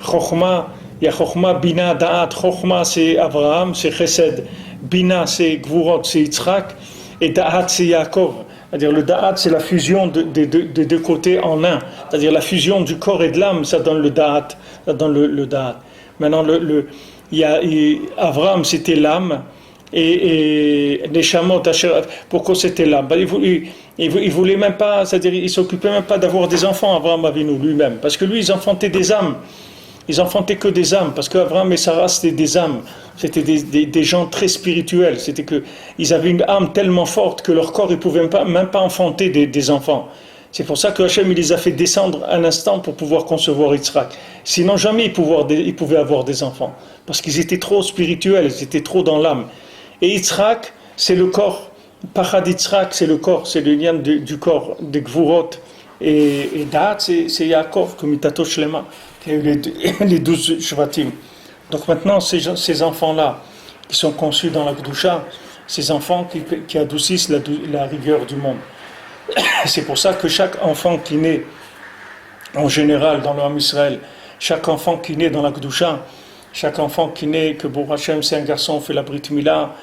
Chochma. Il y a Chochma, Bina, Da'at. Chochma c'est Abraham, c'est Chesed. Bina c'est Gvurot, c'est Yitzhak. Et Da'at c'est Yaakov. C'est-à-dire le Da'at c'est la fusion des deux côtés en un. C'est-à-dire la fusion du corps et de l'âme, ça donne le Da'at. Ça donne le Da'at. Maintenant, Abraham c'était l'âme. Et Neshamot, pourquoi c'était l'âme? Il voulait même pas, c'est-à-dire il s'occupait même pas d'avoir des enfants, Abraham Avinu lui-même. Parce que lui, ils enfantaient des âmes. Ils enfantaient que des âmes, parce qu'Abraham et Sarah c'était des âmes, c'était des gens très spirituels, c'était que ils avaient une âme tellement forte que leur corps ne pouvait même pas enfanter des enfants. C'est pour ça que Hachem il les a fait descendre un instant pour pouvoir concevoir Yitzhak. Sinon jamais ils pouvaient avoir des enfants, parce qu'ils étaient trop spirituels, ils étaient trop dans l'âme. Et Yitzhak c'est le corps, Pachad Yitzhak c'est le corps, c'est le lien du corps, des Gvurot. Et Da'at c'est Yaakov, comme Itato Shlema, qui a eu les 12 Shvatim. Donc maintenant, ces enfants-là, qui sont conçus dans la Kedusha, ces enfants qui adoucissent la rigueur du monde. C'est pour ça que chaque enfant qui naît, en général, dans le Ham Israël, chaque enfant qui naît dans la Kedusha, chaque enfant qui naît, que Baruch Hashem, c'est un garçon, on fait la Brit Mila,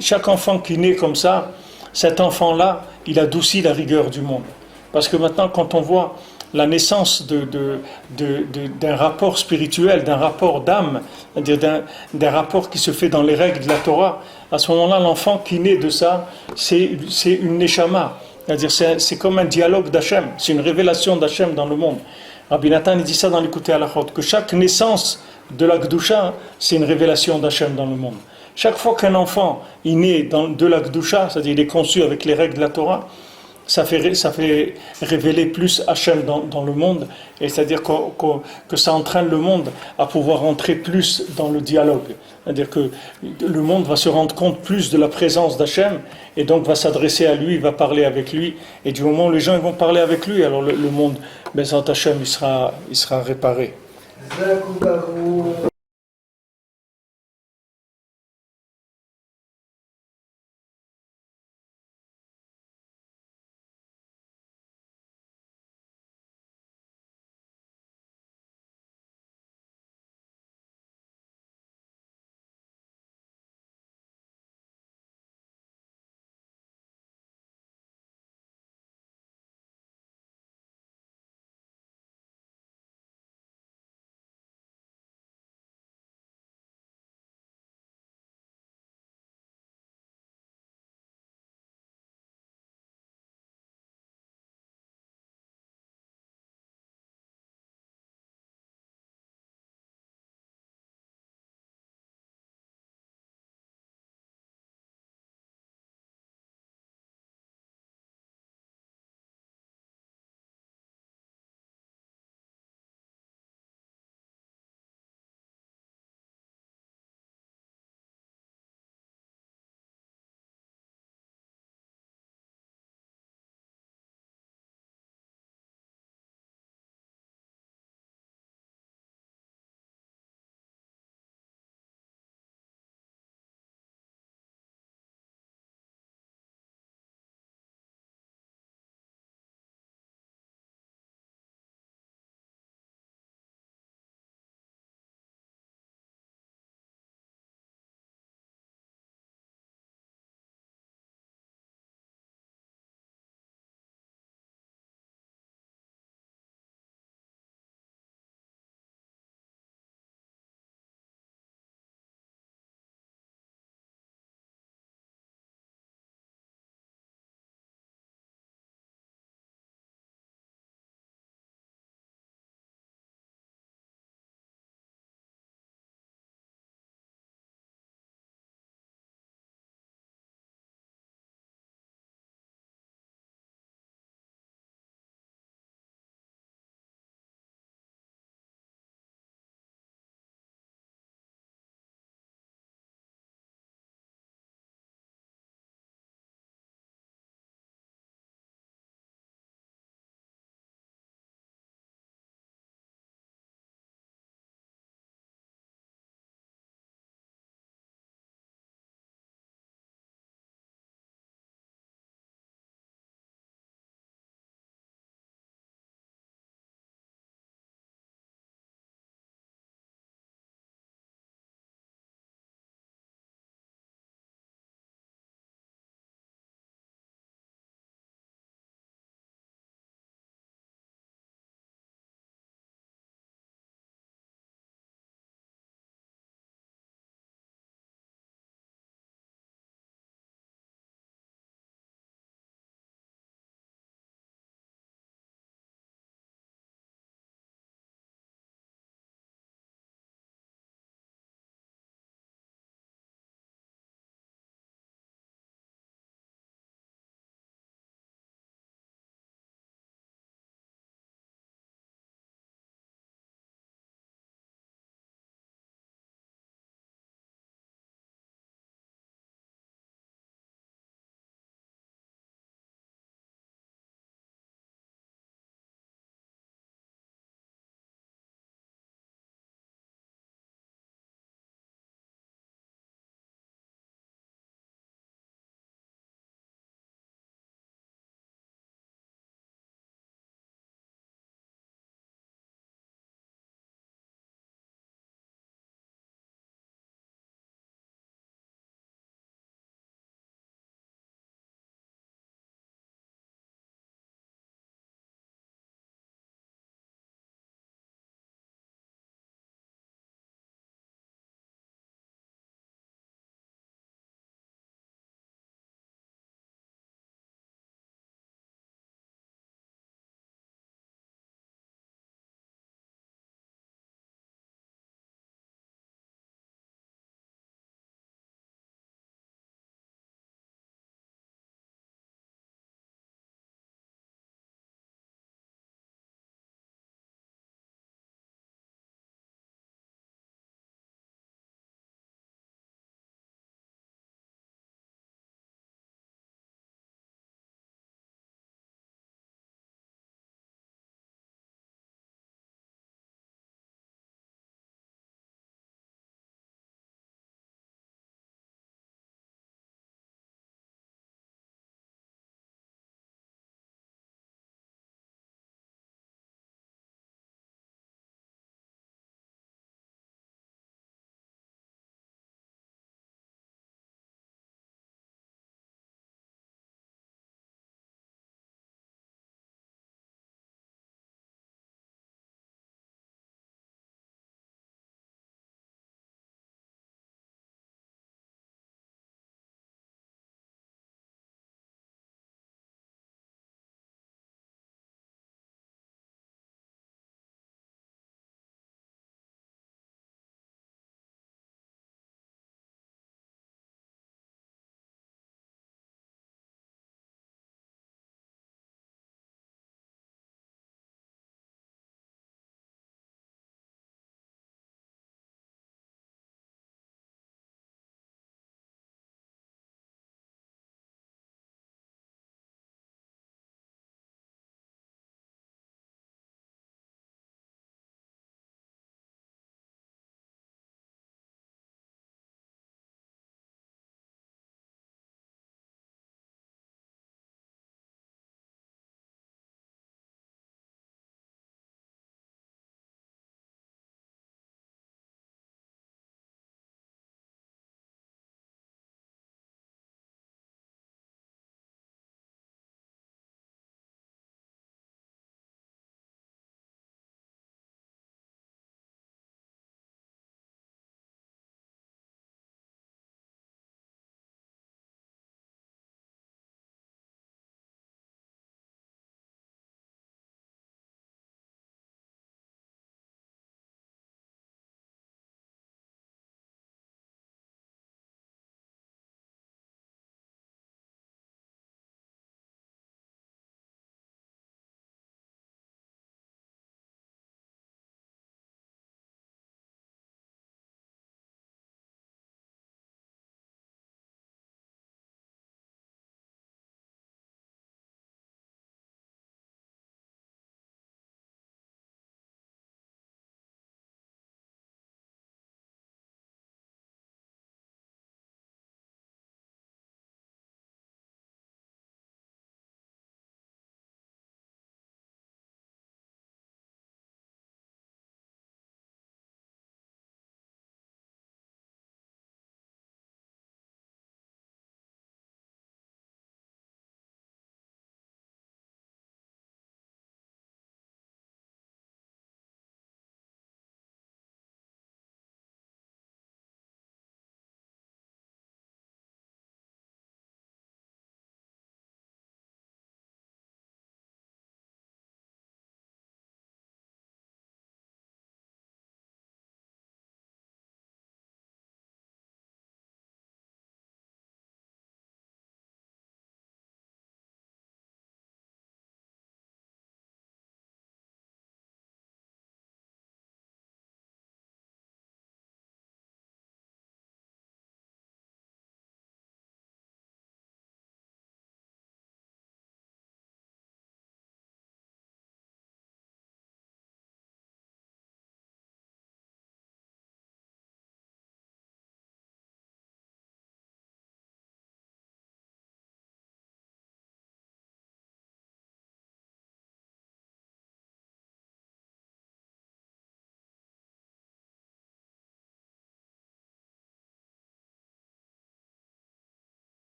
chaque enfant qui naît comme ça, cet enfant-là, il adoucit la rigueur du monde. Parce que maintenant, quand on voit la naissance d'un rapport spirituel, d'un rapport d'âme, c'est-à-dire d'un rapport qui se fait dans les règles de la Torah, à ce moment-là, l'enfant qui naît de ça, c'est une neshama. C'est-à-dire c'est comme un dialogue d'Hachem, c'est une révélation d'Hachem dans le monde. Rabbi Nathan dit ça dans l'Écouté Halachot, que chaque naissance de la Kedusha, c'est une révélation d'Hachem dans le monde. Chaque fois qu'un enfant est né de la Kedusha, c'est-à-dire il est conçu avec les règles de la Torah, ça fait révéler plus Hachem dans le monde, et c'est-à-dire que ça entraîne le monde à pouvoir entrer plus dans le dialogue. C'est-à-dire que le monde va se rendre compte plus de la présence d'Hachem, et donc va s'adresser à lui, va parler avec lui, et du moment où les gens vont parler avec lui, alors le monde, Bezat Hachem, il sera réparé.